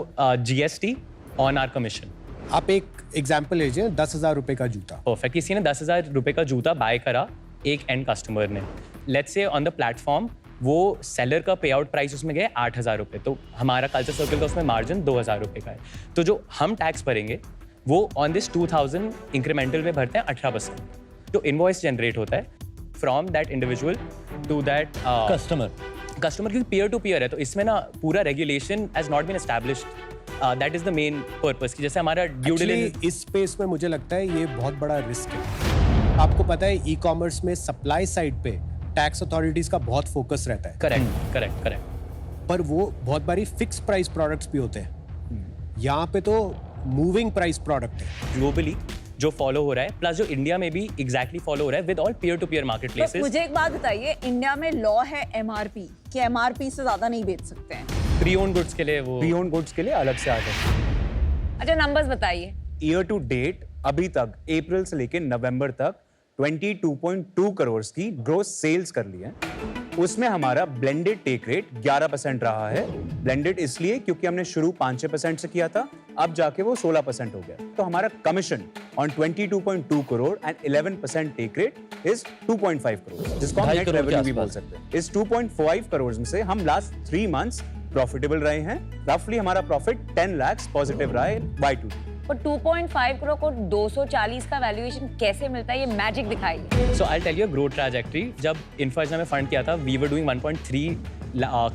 GST on our commission. आप एक एग्जाम्पल लीजिए, 10,000 रुपए का जूता, Perfect. किसी ने 10,000 रुपए का जूता बाय करा एक एंड कस्टमर ने, let's say on the platform वो सेलर का पे आउट प्राइस उसमें गया 8,000 रुपए, तो हमारा कल्चर सर्कल का उसमें मार्जिन 2,000 रुपए का है। तो जो हम टैक्स भरेंगे वो ऑन दिस 2,000 इंक्रीमेंटल में भरते हैं 18%। जो इनवॉइस जनरेट होता है from that individual to that customer क्योंकि पीयर टू पीयर है, तो इसमें ना पूरा regulation has not been established. That is the main purpose कि जैसे हमारा ड्यू Actually, इस स्पेस में मुझे लगता है ये बहुत बड़ा रिस्क है। आपको पता है ई कॉमर्स में सप्लाई साइड पे टैक्स अथॉरिटीज का बहुत फोकस रहता है, करेक्ट पर वो बहुत बारी फिक्स प्राइस प्रोडक्ट्स भी होते हैं। यहाँ पे तो मूविंग प्राइस प्रोडक्ट है। ग्लोबली जो फॉलो हो रहा है, प्लस जो इंडिया में भी एग्जैक्टली फॉलो हो रहा है with all peer to peer market तो प्लेसेस। मुझे एक बात बताइए, इंडिया में लॉ है एमआरपी कि एमआरपी से ज्यादा नहीं बेच सकते हैं। प्री ओन गुड्स के लिए वो प्री ओन गुड्स के लिए अलग से आ जाए। अच्छा नंबर्स बताइए। ईयर टू डेट अभी तक अप्रैल से लेकर नवंबर तक 22.2 करोड़ की ग्रोस सेल्स कर ली है। उसमें हमारा ब्लेंडेड टेक रेट 11% रहा है। ब्लेंडेड इसलिए क्योंकि हमने शुरू 5-6% से किया था, अब जाके वो 16% हो गया। तो हमारा commission on 22.2 crore and 11% take rate is 2.5 crore, जिसको हम नेट रेवेन्यू भी बोल सकते हैं। इस 2.5 करोड़ में से हम लास्ट 3 मंथ्स प्रॉफिटेबल रहे हैं। रफली हमारा प्रॉफिट 10 लाख पॉजिटिव रहा है Y2। और 2.5 करोड़ को 240 का वैल्यूएशन कैसे मिलता है, ये मैजिक दिखाइए। So I tell you growth trajectory. जब इन्फोसिस में फंड किया था, we were doing 1.3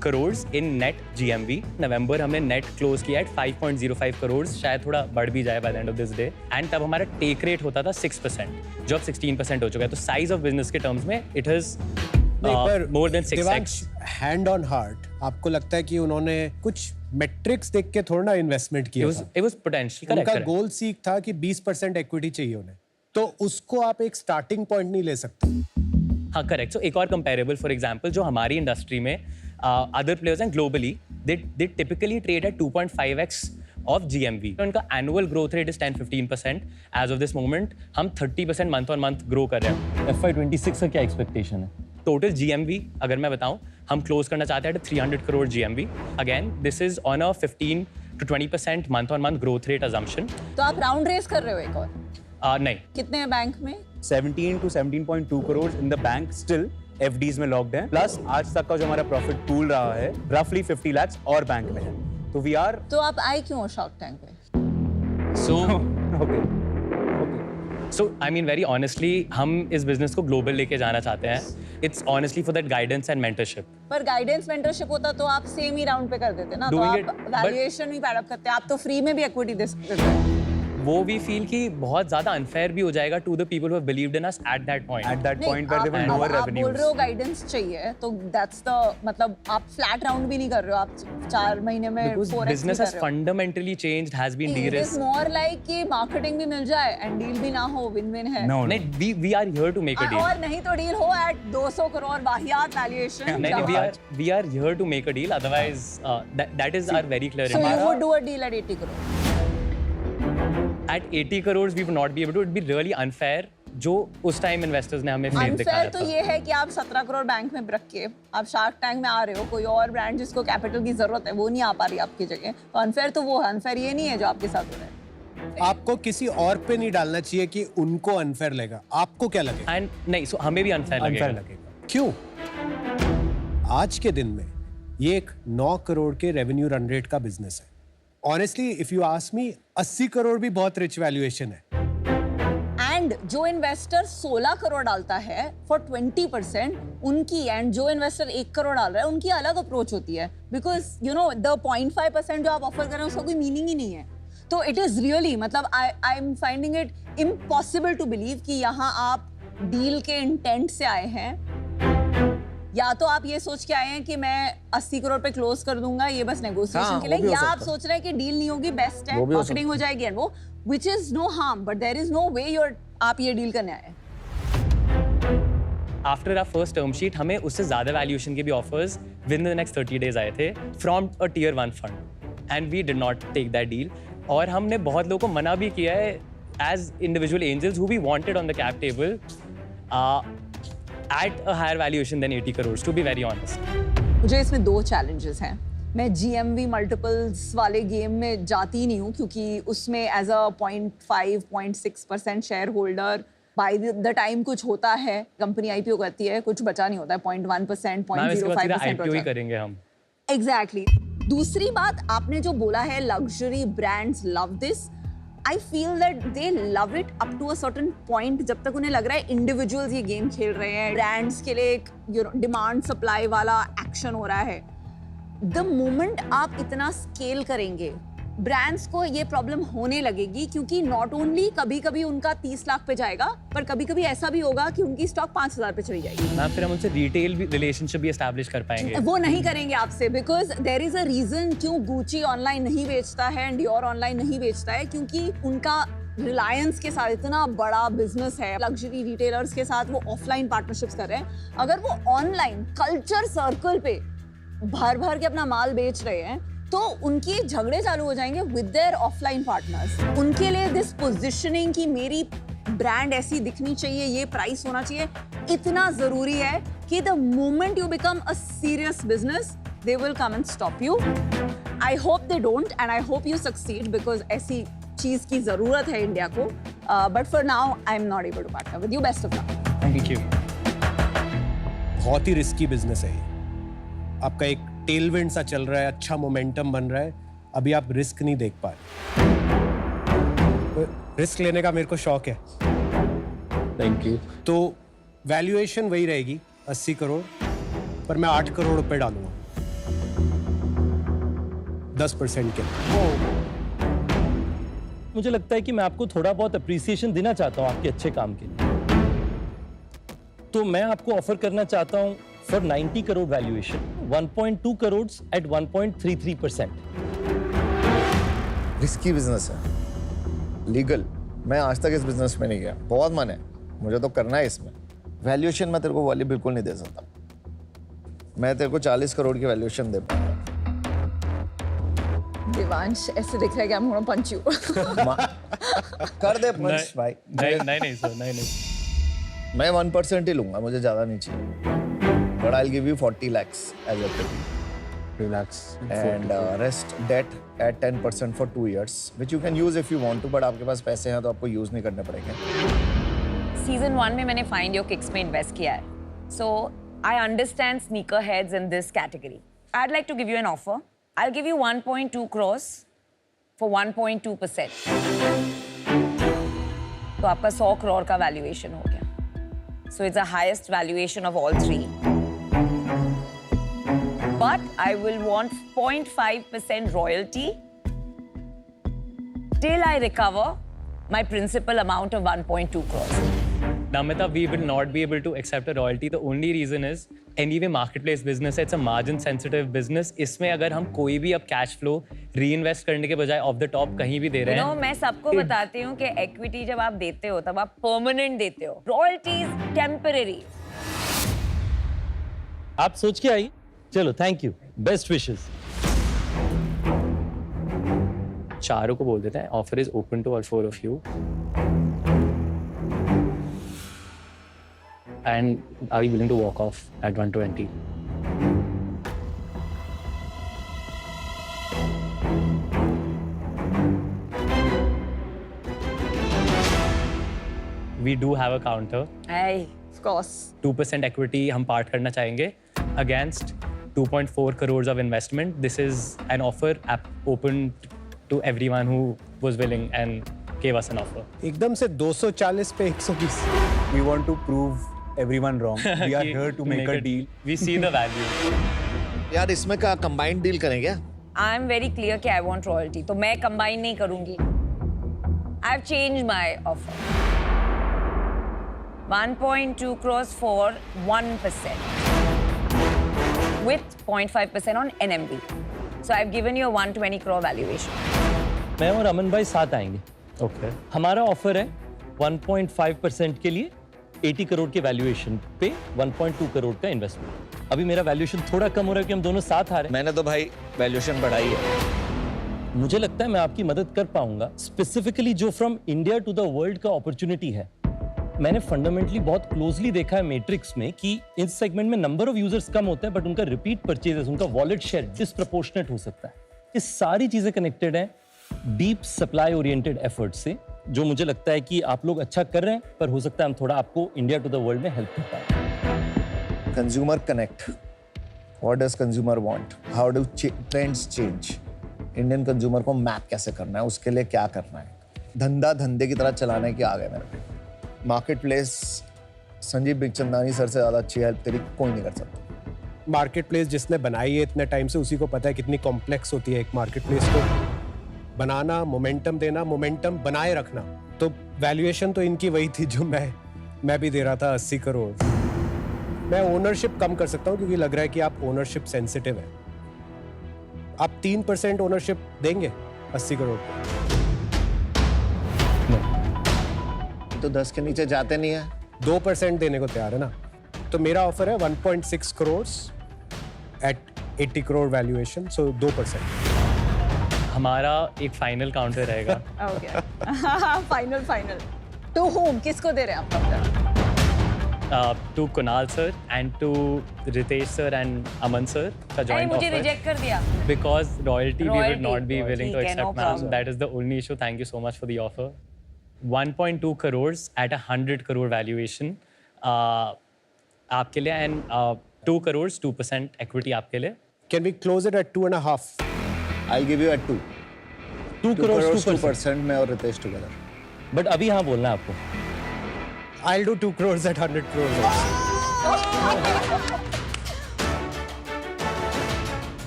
crore in net GMV. November हमने नेट क्लोज किया एट 5.05 करोड़, शायद थोड़ा बढ़ भी जाए by the end of this day. And तब हमारा टेक रेट होता था 6%, जो अब 16% हो चुका है। तो साइज ऑफ बिजनेस के टर्म्स में it is more than 6x। Hand on heart, आपको लगता है कि उन्होंने कुछ मेट्रिक्स देख के थोड़ा ना इन्वेस्टमेंट किया था? It was potential, उनका correct. गोल सीख था कि 20% इक्विटी चाहिए उन्हें, तो उसको आप एक स्टार्टिंग पॉइंट नहीं ले सकते। हाँ करेक्ट। सो एक और कंपेरेबल फॉर एग्जांपल जो हमारी इंडस्ट्री में अदर प्लेयर्स हैं globally, they typically trade at 2.5x of GMV। तो उनका annual growth rate is 10-15%। As of this moment हम 30% मंथ ऑन मंथ ग्रो कर रहे हैं। FY26 का क्या एक्सपेक्टेशन है? टोटल GMV अगर मैं बताऊं, हम क्लोज करना चाहते हैं 300 crore GMV। Again this is on a 15 to 20% month on month growth rate assumption. तो आप राउंड रेस कर रहे हो एक और? नहीं, कितने हैं बैंक में? 17 to 17.2 crore in the bank still FDs में लॉक्ड हैं। प्लस आज तक का जो हमारा प्रॉफिट पूल रहा है रफली 50 लाख और बैंक में है। तो वी आर तो आप आए क्यों शार्क टैंक पे? सो आई मीन वेरी ऑनेस्टली हम इस बिजनेस को ग्लोबल लेके जाना चाहते हैं। It's honestly for that guidance and mentorship. पर गाइडेंस मेंटरशिप होता तो आप सेम ही राउंड पे कर देते ना, तो Doing आप it, but- वैल्यूएशन भी पैड अप करते, आप तो फ्री में भी इक्विटी दे सकते हैं। वो भी फील कि बहुत ज्यादा अनफेयर भी हो जाएगा to the people who have believed in us at that point. at that नहीं, point where they will आप lower बोल रहे हो revenues. गाइडेंस चाहिए, तो दैट्स द मतलब आप फ्लैट राउंड भी नहीं कर रहे हो, आप 4 महीने में Because 4x business has fundamentally changed, has been it is de-risked. More like कि मार्केटिंग भी मिल जाए एंड डील भी ना हो, विन विन है। No, no. नहीं, we are here to make a deal. और नहीं तो डील हो एट 200 करोड़ वाहियात वैल्यूएशन। नहीं, we are here to make a deal. Otherwise, that is our very clear So you intent. would do a deal at 80 crore? At 80 crores, we would not be able to. It would be really unfair. जो उस time investors ने हमें fame दिखाया unfair तो ये है कि आप 17 करोड़ बैंक में रख के आप शार्क टैंक में आ रहे हो, कोई और ब्रांड जिसको कैपिटल की जरूरत है वो नहीं आ पा रही आपकी जगह, तो अनफेयर तो वो है, अनफेयर ये नहीं है जो आपके साथ हो रहा है। आपको किसी और पे नहीं डालना चाहिए कि उनको अनफेयर लगा। आपको क्या लगेगा? एंड नहीं, सो हमें भी अनफेयर unfair लगेगा। लगेगा। क्यों? आज के दिन में ये एक 9 करोड़ के रेवेन्यू रन रेट का बिजनेस है। Honestly if you ask me, 80 crore भी बहुत रिच वैल्यूएशन है। एंड जो इन्वेस्टर 16 करोड़ डालता है फॉर 20% उनकी, एंड जो इन्वेस्टर 1 करोड़ डाल रहा है उनकी अलग अप्रोच होती है, बिकॉज यू नो द 0.5% जो आप ऑफर कर रहे हैं उसका कोई मीनिंग ही नहीं है. तो इट इज रियली, मतलब I am finding it impossible to believe कि यहाँ आप डील के इंटेंट से आए हैं, या तो आप ये सोच के आए हैं कि मैं 80 करोड़ पे क्लोज कर दूंगा ये बस नेगोशिएशन के लिए, या आप सोच रहे हैं कि डील नहीं होगी, बेस्ट है, मार्केटिंग हो जाएगी एंड वो, which is no harm, but there is no way आप ये डील करने आए. After our first term sheet हमें उससे ज़्यादा वैल्यूएशन के भी offers within the next 30 days आए थे from a tier 1 fund and we did not take that deal. और हमने बहुत लोगों को मना भी किया है as individual angels who we wanted on the cap table at a higher valuation than 80 crore, to be very honest. मुझे इसमें 2 चैलेंजेस हैं. मैं GMV मल्टीपल्स वाले गेम में जाती नहीं हूँ क्योंकि उसमें as a 0.5-0.6% shareholder by the time कुछ होता है, कंपनी IPO करती है, कुछ बचा नहीं होता है, 0.1%, 0.05% IPO ही करेंगे हम. एग्जैक्टली. दूसरी बात आपने जो बोला है luxury brands love this, I feel that they love it up to a certain point, जब तक उन्हें लग रहा है इंडिविजुअल्स ये गेम खेल रहे हैं, ब्रांड्स के लिए एक डिमांड सप्लाई वाला एक्शन हो रहा है. द मोमेंट आप इतना स्केल करेंगे ब्रांड्स को ये प्रॉब्लम होने लगेगी, क्योंकि नॉट ओनली कभी कभी उनका 30 लाख पे जाएगा, पर कभी कभी ऐसा भी होगा कि उनकी स्टॉक 5,000 पे चली जाएगी. मैम फिर हम उनसे रिटेल रिलेशनशिप भी एस्टैब्लिश कर पाएंगे. वो नहीं करेंगे आपसे, because there is a reason क्यों गुची ऑनलाइन नहीं बेचता है एंड डियोर ऑनलाइन नहीं बेचता है, क्योंकि उनका रिलायंस के साथ इतना बड़ा बिजनेस है, लग्जरी रिटेलर्स के साथ वो ऑफलाइन पार्टनरशिप्स कर रहे हैं. अगर वो ऑनलाइन कल्चर सर्कल पे भर भर के अपना माल बेच रहे हैं तो उनके झगड़े चालू हो जाएंगे विद देयर ऑफलाइन पार्टनर्स. उनके लिए दिस पोजीशनिंग कि मेरी ब्रांड ऐसी दिखनी चाहिए, ये प्राइस होना चाहिए, इतना जरूरी है कि the moment you become a serious business they will come and stop you. I hope they don't and I hope you succeed, because ऐसी चीज की जरूरत है इंडिया को. But for now I am not able to partner with you. Best of luck. Thank you. बहुत ही risky business है ये. आपका एक टेलविंड सा चल रहा है, अच्छा मोमेंटम बन रहा है, अभी आप रिस्क नहीं देख पा रहे. रिस्क लेने का मेरे को शौक है. Thank you. तो वैल्यूएशन वही रहेगी 80 करोड़, पर मैं 8 करोड़ रुपए डालूंगा 10% के. मुझे लगता है कि मैं आपको थोड़ा बहुत अप्रिसिएशन देना चाहता हूँ आपके अच्छे काम के लिए, तो मैं आपको ऑफर करना चाहता हूँ for 90 crore valuation, 1.2 crores at 1.33%. Risky business है, लीगल. मैं आज तक इस बिजनेस में नहीं गया, बहुत मन है, मुझे तो करना है इसमें. वैल्यूएशन मैं तेरे को वाली बिल्कुल नहीं दे सकता. मैं तेरे को 40 करोड़ की वैल्यूएशन दे पाऊंगा. देवांश ऐसे दिख रहा है कि I'm gonna punch you. कर दे पंच भाई. नहीं सर, नहीं. मैं 1% ही लूंगा, मुझे ज्यादा नहीं चाहिए. But I'll give you 40 lakhs as a pity. Relax. And rest debt at 10% for 2 years, which you can use if you want to. But आपके पास पैसे हैं तो आपको यूज नहीं करने पड़ेंगे. सीजन 1 में मैंने फाइंड योर किक्स में इन्वेस्ट किया है, so I understand sneakerheads in this category. I'd like to give you an offer. I'll give you 1.2 crores for 1.2%. तो आपका 100 करोड़ का वैल्यूएशन हो गया. So it's the highest valuation of all 3. But I will want 0.5% royalty till I recover my principal amount of 1.2 crores. Namita, we will not be able to accept a royalty. The only reason is anyway marketplace business है, it's a margin sensitive business. इसमें अगर हम कोई भी अब cash flow reinvest करने के बजाय off the top कहीं भी दे रहे हैं, मैं सबको बताती हूँ कि equity जब आप देते हो तब आप permanent देते हो. Royalties temporary. आप सोच के आई. चलो, थैंक यू, बेस्ट विशेस. चारों को बोल देते हैं offer is open to all 4 of you. And are you willing to walk off at 120? We do have a counter. Hey, of course. 2% equity हम पार्ट करना चाहेंगे against 2.4 crores of investment. This is an offer open to everyone who was willing and gave us an offer. एकदम से 240 पे 120. We want to prove everyone wrong. We are here to make a deal. We see the value. यार इसमें का combined deal करें क्या? I am very clear कि I want royalty, तो मैं कंबाइन नहीं करूंगी. I have changed my offer. 1.2 crores for 1% with 0.5% on NMD. So I've given you a 120 crore valuation. मैं और अमन भाई साथ आएंगे. Okay. हमारा ऑफर है 1.5% के लिए 80 करोड़ के वैल्यूएशन पे 1.2 करोड़ का इन्वेस्टमेंट. अभी मेरा वैल्यूएशन थोड़ा कम हो रहा है कि हम दोनों साथ आ रहे हैं. मैंने तो भाई वैल्यूएशन बढ़ाई है. मुझे लगता है मैं आपकी मदद कर पाऊंगा. स्पेसिफिकली जो from India to the world का अपॉर्चुनिटी है. मैंने फंडामेंटली बहुत क्लोजली देखा है मैट्रिक्स में कि इस सेगमेंट में नंबर ऑफ यूजर्स कम होते हैं बट उनका रिपीट परचेजेस, उनका वॉलेट शेयर डिसप्रोपोर्शनेट हो सकता है. ये सारी चीजें कनेक्टेड हैं डीप सप्लाई ओरिएंटेड एफर्ट से, जो मुझे लगता है कि आप लोग अच्छा कर रहे हैं, पर हो सकता है हम थोड़ा आपको इंडिया टू द वर्ल्ड में हेल्प कर पाए. Consumer connect. What does consumer want? How do trends change? Indian consumer को मैप कैसे करना है, उसके लिए क्या करना है? धंधा धंधे की तरह चलाने की आ गए मेरे पे. Market place Sanjeev Bikhchandani sir से ज़्यादा अच्छी हेल्प तेरी कोई नहीं कर सकता. मार्केट प्लेस जिसने बनाई है इतने टाइम से, उसी को पता है कितनी कॉम्प्लेक्स होती है एक मार्केट प्लेस को बनाना, मोमेंटम देना, मोमेंटम बनाए रखना. तो वैल्यूएशन तो इनकी वही थी जो मैं भी दे रहा था, 80 करोड़. मैं ओनरशिप कम कर सकता हूँ क्योंकि लग रहा है कि आप ओनरशिप सेंसिटिव है. आप 3% ओनरशिप देंगे 80 करोड़ को? तो 10 के नीचे जाते नहीं है. 2% देने को तैयार है ना. तो मेरा ऑफर है 1.6 crore at 80 crore valuation, so 2%. हमारा एक फाइनल काउंटर रहेगा. फाइनल. To whom? किसको दे रहे हैं आप? To Kunal sir and to Ritesh sir and Aman sir का जॉइंट मुझे ऑफर. रिजेक्ट कर दिया. Because royalty we would not be willing to ठीक है, no accept, ma'am. problem. That is the only issue. Thank you so much for the offer. 1.2 crores at 100 crore valuation आपके लिए, and 2 crores 2% equity आपके लिए. Can we close it at 2.5? I'll give you at 2. 2 crore 2% में और Ritesh together. But अभी हाँ बोलना है आपको. I'll do 2 crores at 100 crores also.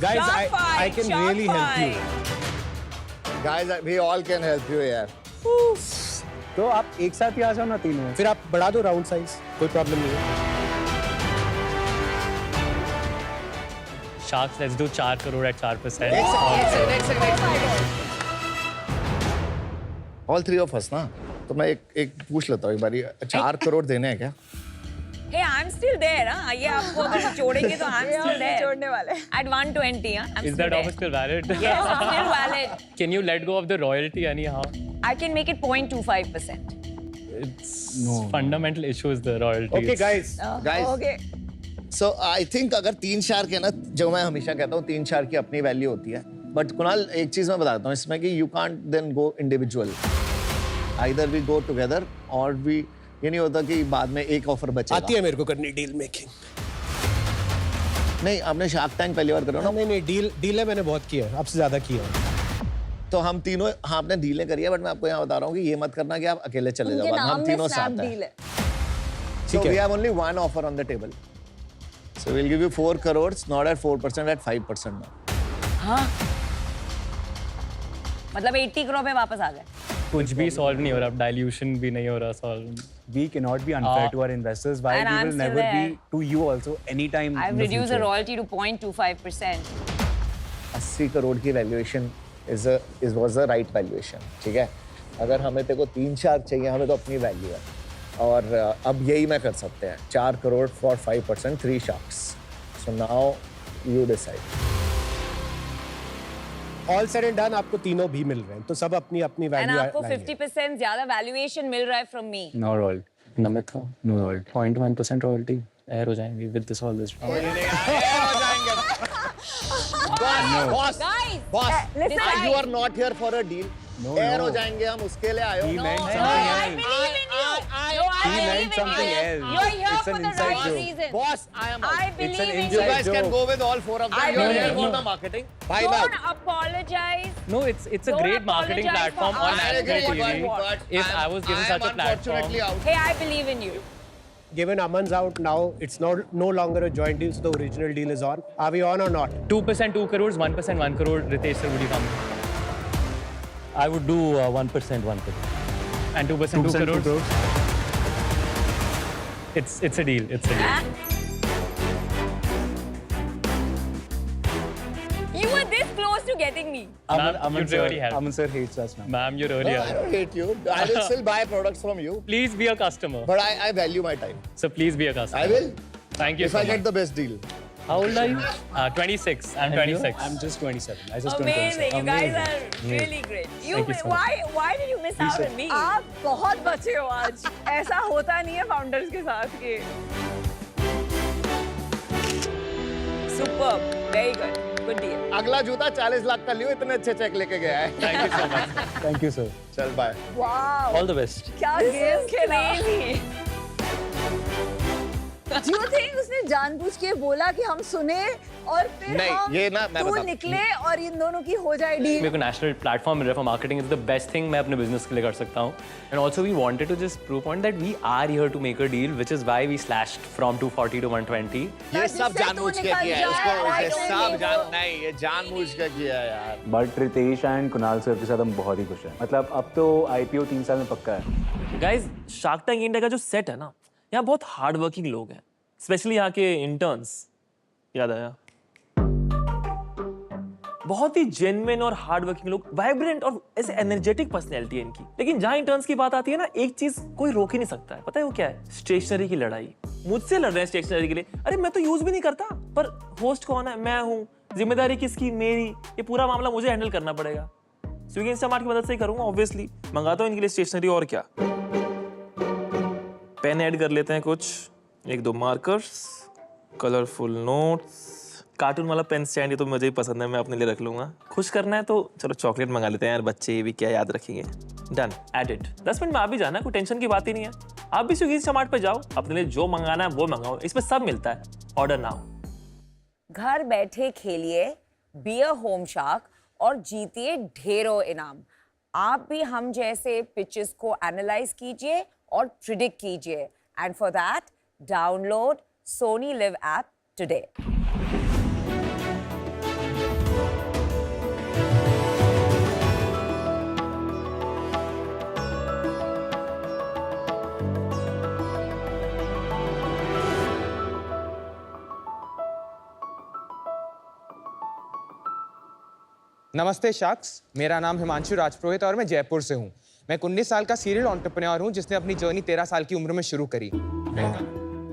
Guys, I can really help you. Guys, we all can help you यार. तो आप एक साथ ही आ जाओ ना तीनों. फिर आप बढ़ा दो राउंड साइज, कोई प्रॉब्लम नहीं है. Sharks, let's do 4 crore at 4%. All three of us ना. तो मैं एक पूछ लेता हूँ एक बारी. 4 करोड़ देने हैं क्या? Hey, I'm still there. हाँ, ये आपको अगर छोड़ेंगे तो I'm still there. छोड़ने वाले. At 120, हाँ. I'm Is still that there. offer still valid? Yes, it's still valid. Can you let go of the royalty anyhow? I can make it 0.25%. It's fundamental issue is the royalty. Okay, guys. Guys. Okay. So I think अगर 3 shark है ना, जो मैं हमेशा कहता हूँ 3 shark की अपनी वैल्यू होती है. बट कुणाल एक चीज मैं बताता हूँ इसमें कि you can't then go individual. Either we go together or we, ये नहीं होता कि बाद में एक ऑफर बचेगा. आती है मेरे को करनी डील मेकिंग. नहीं, आपने शार्क टैंक पहली बार करो ना. नहीं, डील है मैंने बहुत किया है, आपसे ज्यादा किया है. तो हम तीनों, हाँ आपने डीलें करी है, बट मैं आपको यहाँ बता रहा हूँ कि ये मत करना कि आप अकेले चले उनके जाओ. नाम हम में तीनों स्नैप साथ हैं. डील है. So we have only one offer on the table. So we'll give you 4 crores, not at 4%, at 5% now. हाँ. मतलब 80 करोड़ पे वापस आ गए. कुछ भी सॉल्व नहीं हो रहा, डाइल्यूशन भी नहीं हो रहा solve. We cannot be unfair to our investors, while And we I'm will still never there. be to you also anytime. I've in the reduced the future. royalty to 0.25%. 80 crore की valuation was the right valuation. ठीक है. अगर हमें तेरे को 3 shark चाहिए, हमें तो अपनी वैल्यू है. और अब यही मैं कर सकते हैं. 4 crore for 5%, 3 sharks. So now you decide. All said and done आपको तीनों भी मिल रहे हैं, तो सब अपनी अपनी And वैल्यू आपको 50% ज्यादा valuation मिल रहा है from me. No royalty. Namit का no royalty. 0.1% royalty. Air हो जाएंगे with this all this. Boss, Guys, boss, listen. you are not here for a deal. Air हो जाएंगे हम, उसके लिए आए हो. He meant No, something I else. believe in you. No, He meant something else. You're here It's for an the inside right joke. reason. Boss, I am out. I believe in inside You you. guys can joke. go with all four of them. I You're believe here for you. the marketing. Bye now. Don't apologize. No, it's a Don't great marketing apologize platform for on asking national what you TV. want. If I was given such a unfortunately platform, out. Hey, I believe in you. Given Aman's out now, it's no longer a joint deal, so the original deal is on. Are we on or not? 2% 2 crores, 1% 1 crore. Ritesh sir, would you come? I would do 1% 1 crore. And 2% 2 crores. It's a deal. It's a deal. You were this close to getting me. Ma'am, you really helped. Aman sir hates us now. Ma'am, you really I helped. don't hate you. I will still buy products from you, Please be a customer. but I value my time. So please be a customer. I will Thank you if so I get much. the best deal. How old are you? 26. I'm 26. I'm just 27. I just turned Amazing. 27. You guys are really great. Thank you so much. Why did you miss out on me? आप बहुत बचे हो आज ऐसा होता नहीं है founders के साथ के Superb. Very good. Good deal. अगला जूता 40 लाख का लियो, इतने अच्छे चेक लेके गया है. Thank you so much. Thank you, sir. चल bye. Wow All the best. क्या गेम खेला Do you think उसने जानबूझ के बोला कि हम सुने और फिर नहीं, हम ये ना मैं तू बताता हूँ. निकले और इन दोनों की हो जाए डील मेरे को नेशनल प्लेटफॉर्म मिल रहा है for marketing is the best thing मैं अपने बिजनेस के लिए कर सकता हूँ and also we wanted to just prove point that we are here to make a deal which is why we slashed from 240 to 120. ये सब जिससे जानबूझ तू के निकल किया है. जाए, इसको I ये don't सब think जान so. नहीं, ये जानबूझ के किया है यार. But Ritesh and Kunal sir के साथ हम बहुत ही खुश हैं. मतलब अब तो आईपीओ 3 साल में पक्का है. गाइस शार्क टैंक इंडिया का जो सेट है ना, यहाँ बहुत हार्ड वर्किंग लोग हैं, स्पेशली यहाँ के इंटर्न्स. याद आया, बहुत ही जेन्युइन और हार्ड वर्किंग लोग, वाइब्रेंट और ऐसे एनर्जेटिक पर्सनैलिटी है इनकी. लेकिन जहाँ इंटर्न्स की बात आती है ना, एक चीज कोई रोक ही नहीं सकता है. पता है वो क्या है? स्टेशनरी की लड़ाई. मुझसे लड़ रहे हैं स्टेशनरी के लिए. अरे मैं तो यूज भी नहीं करता, पर होस्ट कौन है? मैं हूँ. जिम्मेदारी किसकी? मेरी. ये पूरा मामला मुझे हैंडल करना पड़ेगा. स्विगी इंस्टामार्ट की मदद से ही करूंगा ऑब्वियसली. मंगाता हूँ इनके लिए स्टेशनरी. और क्या, पेन ऐड कर लेते हैं कुछ, 1-2 मार्कर्स, कलरफुल नोट्स, कार्टून वाला पेन स्टैंड. ये तो मुझे ही पसंद है, मैं अपने लिए रख लूंगा. खुश करना है तो चलो चॉकलेट मंगा लेते हैं यार, बच्चे ये भी क्या याद रखेंगे. Done, edit. 10 मिनट में आ भी जाना, कोई टेंशन की बात ही नहीं है. आप भी स्विगी इंस्टामार्ट पे जाओ, अपने लिए जो मंगाना है वो मंगाओ, इसमें सब मिलता है. Order now. घर बैठे खेलिए बी अ होम शार्क और जीतिए ढेरों इनाम. आप भी हम जैसे पिचेस को एनालाइज कीजिए और प्रिडिक्ट कीजिए. And for that download Sony LIV app today. नमस्ते शार्क्स, मेरा नाम हिमांशु राजपुरोहित और मैं जयपुर से हूँ. मैं 19 साल का सीरियल एंटरप्रेन्योर हूँ जिसने अपनी जर्नी 13 साल की उम्र में शुरू करी.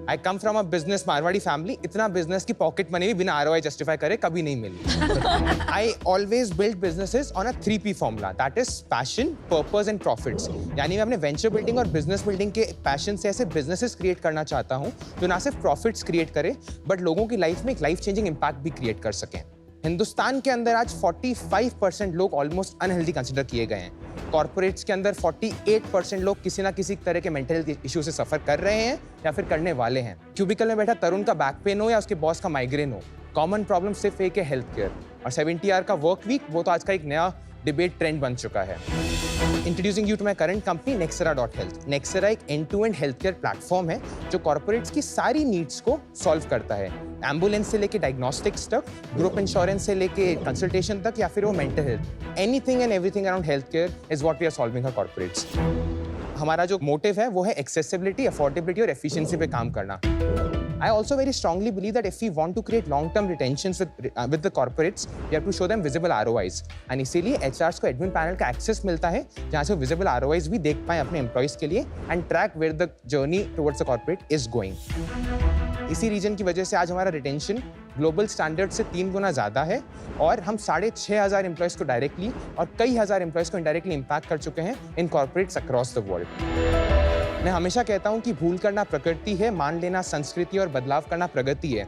I come from a business Marwari family. इतना बिजनेस की पॉकेट मनी भी बिना आरओआई जस्टिफाई करे कभी नहीं मिली. I always build businesses on a 3P formula, that is passion, purpose and profits. यानी मैं अपने वेंचर बिल्डिंग और बिजनेस बिल्डिंग के पैशन से ऐसे बिजनेसेस क्रिएट करना चाहता हूँ जो ना सिर्फ प्रॉफिट्स क्रिएट करे बट लोगों की लाइफ में एक लाइफ चेंजिंग इम्पैक्ट भी क्रिएट कर सकें. हिंदुस्तान के अंदर आज 45% लोग ऑलमोस्ट अनहेल्दी कंसिडर किए गए हैं. कॉर्पोरेट्स के अंदर 48% लोग किसी ना किसी तरह के मेंटल हेल्थ इशू से सफर कर रहे हैं या फिर करने वाले हैं. क्यूबिकल में बैठा तरुण का बैक पेन हो या उसके बॉस का माइग्रेन हो, कॉमन प्रॉब्लम सिर्फ एक है हेल्थ केयर. और 70 आवर का वर्क वीक, वो तो आज का एक नया डिबेट ट्रेंड बन चुका है. Introducing you to my current company Nexera.health. Nexera एक एंड-टू-एंड हेल्थ केयर प्लेटफॉर्म है जो कॉर्पोरेट्स की सारी नीड्स को सॉल्व करता है. एम्बुलेंस से लेके डायग्नोस्टिक्स तक, ग्रुप इंश्योरेंस से लेके कंसल्टेशन तक, या फिर वो mental health. Anything and everything around health care is what we are solving for corporates. हमारा जो मोटिव है वो है एक्सेसिबिलिटी, अफोर्डेबिलिटी और एफिशिएंसी पे काम करना. I also very strongly believe that if we want to create long-term retentions with the corporates, we have to show them visible ROIs. And इसीलिए HRs को admin panel का access मिलता है जहाँ से visible ROIs भी देख पाएं अपने employees के लिए and track where the journey towards the corporate is going. इसी रीजन की वजह से आज हमारा रिटेंशन ग्लोबल स्टैंडर्ड से 3 गुना ज़्यादा है और हम 6,500 एम्प्लॉयज़ को डायरेक्टली और कई हज़ार एम्प्लॉयज़ को इनडायरेक्टली इम्पैक्ट कर चुके हैं in corporates across the world. मैं हमेशा कहता हूँ कि भूल करना प्रकृति है, मान लेना संस्कृति और बदलाव करना प्रगति है.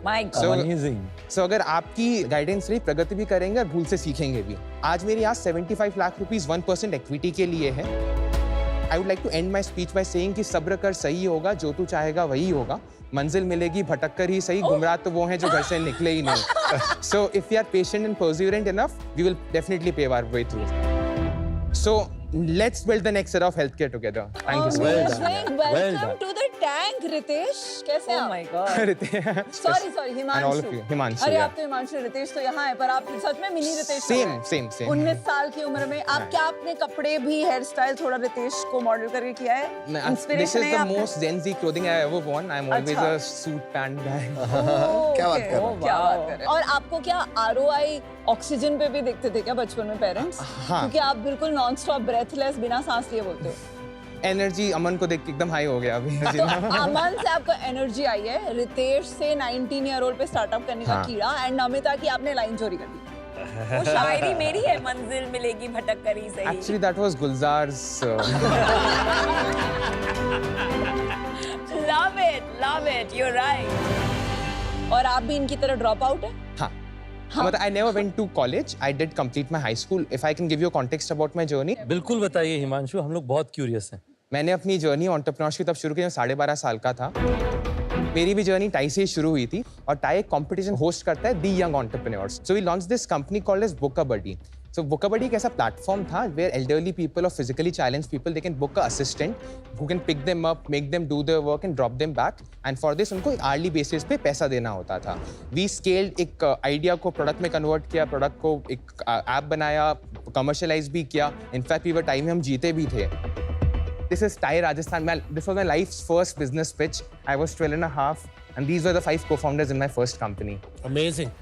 So अगर आपकी गाइडेंस रही, प्रगति भी करेंगे और भूल से सीखेंगे भी. आज मेरी आज 75 लाख रुपीस 1% इक्विटी के लिए है. I would like to end my speech by saying कि सब्र कर, सही होगा, जो तू चाहेगा वही होगा, मंजिल मिलेगी भटक कर ही सही, गुमराह तो वो हैं जो घर से निकले ही नहीं. So if we are patient and perseverant enough, we will definitely pave our way through. So let's build the next era of healthcare together. Thank you so much. Welcome to the tank, Ritesh. कैसे Oh आप? my God. Sorry, And all of Himanshu. you. Himanshu, अरे yeah. आप तो हिमांशु, रितेश तो यहाँ है, पर आप सच में mini Ritesh Same, same, same. 19 साल की उम्र में आप क्या अपने कपड़े भी, हेयर स्टाइल थोड़ा रितेश को मॉडल करके किया है? This इंस्पिरेशन is है the आपका? most Gen Z clothing I ever worn. I'm always अच्छा. a suit pant guy. क्या बात कर रहे हो? क्या बात कर रहे हैं? और आपको क्या ROI ऑक्सीजन पे भी देखते थे क्या बचपन में पेरेंट्स? हाँ. क्योंकि आप बिल्कुल नॉन स्टॉप ब्रेथलेस बिना सांस लिए बोलते हो. एनर्जी अमन को देख के एकदम हाई हो गया अभी. तो अमन से आपको एनर्जी आई है, रितेश से 19 ईयर ओल्ड पे स्टार्टअप करने का हाँ. कीड़ा, एंड नमिता की आपने लाइन चोरी कर दी. वो शायरी मेरी है, मंजिल मिलेगी भटक कर ही सही. Actually, that was Gulzar's. Love it, you're right. और आप भी इनकी तरह ड्रॉप आउट है? हाँ. मतलब I never went to college. I did complete my high school. If I can give you a context about my journey. बिल्कुल बताइए हिमांशु, हम लोग बहुत क्यूरियस हैं. मैंने अपनी जर्नी एंटरप्रेन्योरशिप तब शुरू की जब 12.5 साल का था. मेरी भी जर्नी टाई से ही शुरू हुई थी और टाई एक कंपटीशन होस्ट करता है the young entrepreneurs. So we launch this company called as Bookabuddy. So Bookabuddy एक ऐसा प्लेटफॉर्म था where elderly people or physically challenged people they can book a assistant who can pick them up, make them do their work and drop them back. And for this उनको एक hourly basis पे पैसा देना होता था. We scaled एक idea को product में कन्वर्ट किया, प्रोडक्ट को एक ऐप बनाया, कमर्शलाइज भी किया. इनफैक्ट वी वर टाइम में हम जीते भी थे. This is TIE Rajasthan. This was my life's first business pitch. I was 12 and a half and these were the 5 co-founders in my first company. Amazing.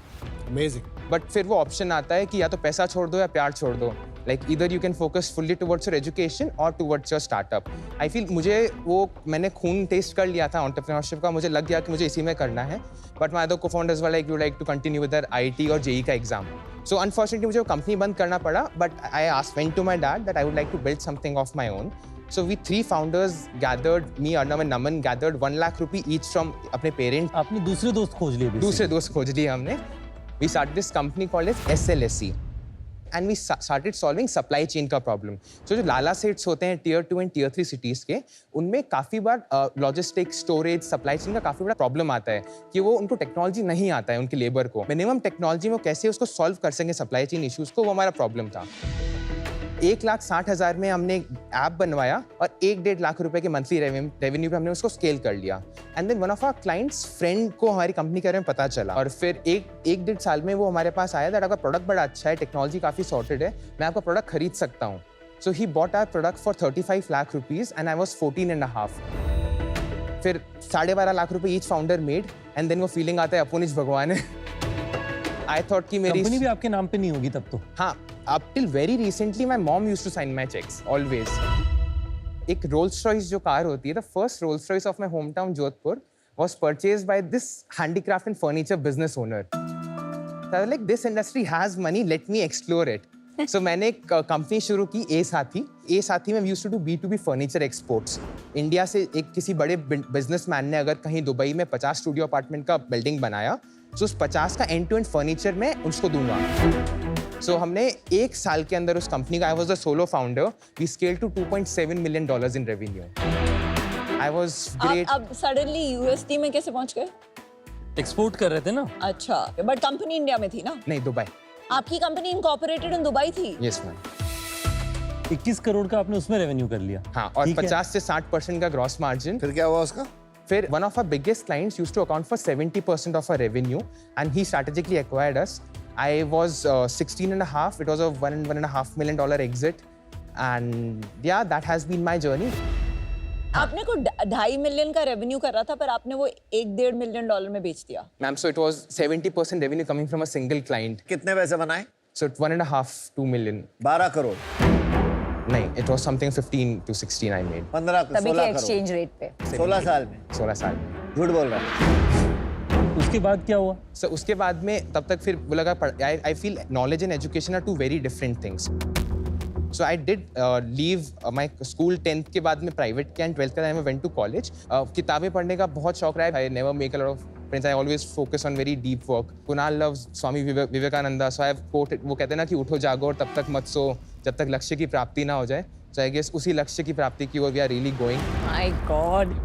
Amazing. But फिर वो option आता है कि या तो पैसा छोड़ दो या प्यार छोड़ दो. लाइक इधर you can focus fully towards your education और towards your startup. I feel मुझे वो मैंने खून टेस्ट कर लिया था एंटरप्रेन्योरशिप का. मुझे लग गया कि मुझे इसी में करना है. But my other co-founders were like you like to continue with IT और जेई का एग्जाम. सो अनफॉर्चुनेटली मुझे वो कंपनी बंद करना पड़ा. But I went to my dad that I would like to build something of my own. So we 3 founders gathered, me, Arnav and Naman gathered 1 lakh rupee each from अपने parents. आपने दूसरे दोस्त खोज लिए? दूसरे दोस्त खोज लिए हमने. We started this company called as SLSE. And we started solving supply chain का problem. So जो लाला सेट्स होते हैं Tier 2 and Tier 3 cities के, उनमें काफ़ी बार logistics, storage, supply chain का काफ़ी बड़ा problem आता है कि वो उनको टेक्नोलॉजी नहीं आता है उनके लेबर को. मिनिमम टेक्नोलॉजी में कैसे उसको सॉल्व कर सकें सप्लाई चेन इश्यूज़ को, वो हमारा प्रॉब्लम था. 1,60,000 में हमने ऐप बनवाया और 1-1.5 लाख रुपए के मंथली रेवेन्यू पे हमने उसको स्केल कर लिया. And then one of our clients friend को हमारी कंपनी के बारे में पता चला और फिर 1-1.5 साल में वो हमारे पास आया दैट आपका प्रोडक्ट बड़ा अच्छा है, टेक्नोलॉजी काफ़ी सॉर्टेड है, मैं आपका प्रोडक्ट खरीद सकता हूँ. So he bought our product for 35 lakh rupees and I was 14.5. फिर 12.5 लाख रुपए each founder made and then वो फीलिंग आता है अपुनिज भगवान है. आई थॉट कि मेरी कंपनी भी आपके नाम पे नहीं होगी तब तो? हाँ. Up till very recently, my mom used to sign my checks always. एक Rolls Royce जो कार होती है, the first Rolls Royce of my hometown Jodhpur was purchased by this handicraft and furniture business owner. So I was like, this industry has money, let me explore it. So मैंने एक company शुरू की A साथी में we used to do B2B furniture exports. India से एक किसी बड़े बिजनेसमैन ने अगर कहीं दुबई में 50 स्टूडियो अपार्टमेंट का बिल्डिंग बनाया, तो उस 50 का एंड टू एंड फर्नीचर मैं उसको दूंगा. So हमने 1 साल के अंदर उस कंपनी का, I was the solo founder, we scaled to $2.7 million in revenue. I was great. अब सडनली USD में कैसे पहुंच गए? एक्सपोर्ट कर रहे थे ना? अच्छा, बट कंपनी इंडिया में थी ना? नहीं, दुबई. आपकी कंपनी इनकॉर्पोरेटेड इन दुबई थी? Yes ma'am. 21 करोड़ का आपने उसमें रेवेन्यू कर लिया? हाँ, और 50 से 60% का ग्रॉस मार्जिन. फिर क्या हुआ उसका? फिर one of our biggest clients used to account for 70% of our revenue and he strategically acquired us. I was 16 and a half. It was a $1.5 million exit. And yeah, that has been my journey. आपने को 2.5 million का revenue कर रहा था पर आपने वो 1.5 million dollar में बेच दिया. Ma'am, so it was 70% revenue coming from a single client. कितने पैसे बनाए? So 1.5-2 million. 12 करोड़. नहीं, it was something 15 to 16 I made. 15 तभी के 16 करोड़. एक्सचेंज रेट पे 16 साल में. 16 साल में. झूठ बोल रहा है. उसके बाद क्या हुआ? So उसके बाद में तब तक फिर वो लगा I feel knowledge and education are two very different things. So I did leave my school 10th के बाद में private किया and 12th के बाद I went to college. किताबें पढ़ने का बहुत शौक रहा है. I never make a lot of footprints. I always focus on very deep work. Kunal loves Swami Vivekananda, so I have quoted, वो कहते हैं ना कि उठो जागो और तब तक मत सो जब तक लक्ष्य की प्राप्ति ना हो जाए. So I guess उसी लक्ष्य की प्राप्ति की ओर we are really going. My God.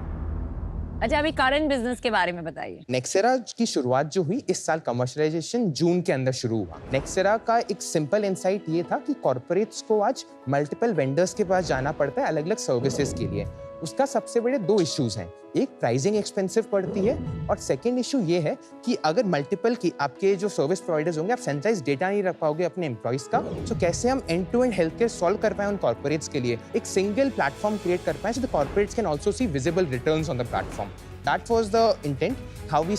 अच्छा, अभी करंट बिजनेस के बारे में बताइए. नेक्सेरा की शुरुआत जो हुई इस साल कमर्शियलाइजेशन जून के अंदर शुरू हुआ. नेक्सेरा का एक सिंपल इंसाइट ये था कि कॉर्पोरेट्स को आज मल्टीपल वेंडर्स के पास जाना पड़ता है अलग अलग सर्विसेज के लिए. उसका सबसे बड़े 2 इश्यूज हैं. एक, प्राइसिंग एक्सपेंसिव पड़ती है, और सेकंड इशू ये है कि अगर मल्टीपल की आपके जो सर्विस प्रोवाइडर्स होंगे, आप सेंट्रलाइज डेटा नहीं रख पाओगे अपने एम्प्लॉइज का. तो कैसे हम end to end health care solve कर पाए उन कॉर्पोरेट्स के लिए, एक सिंगल प्लेटफॉर्म क्रिएट कर पाए, so the corporates can also C visible returns on the platform. That was the intent. How we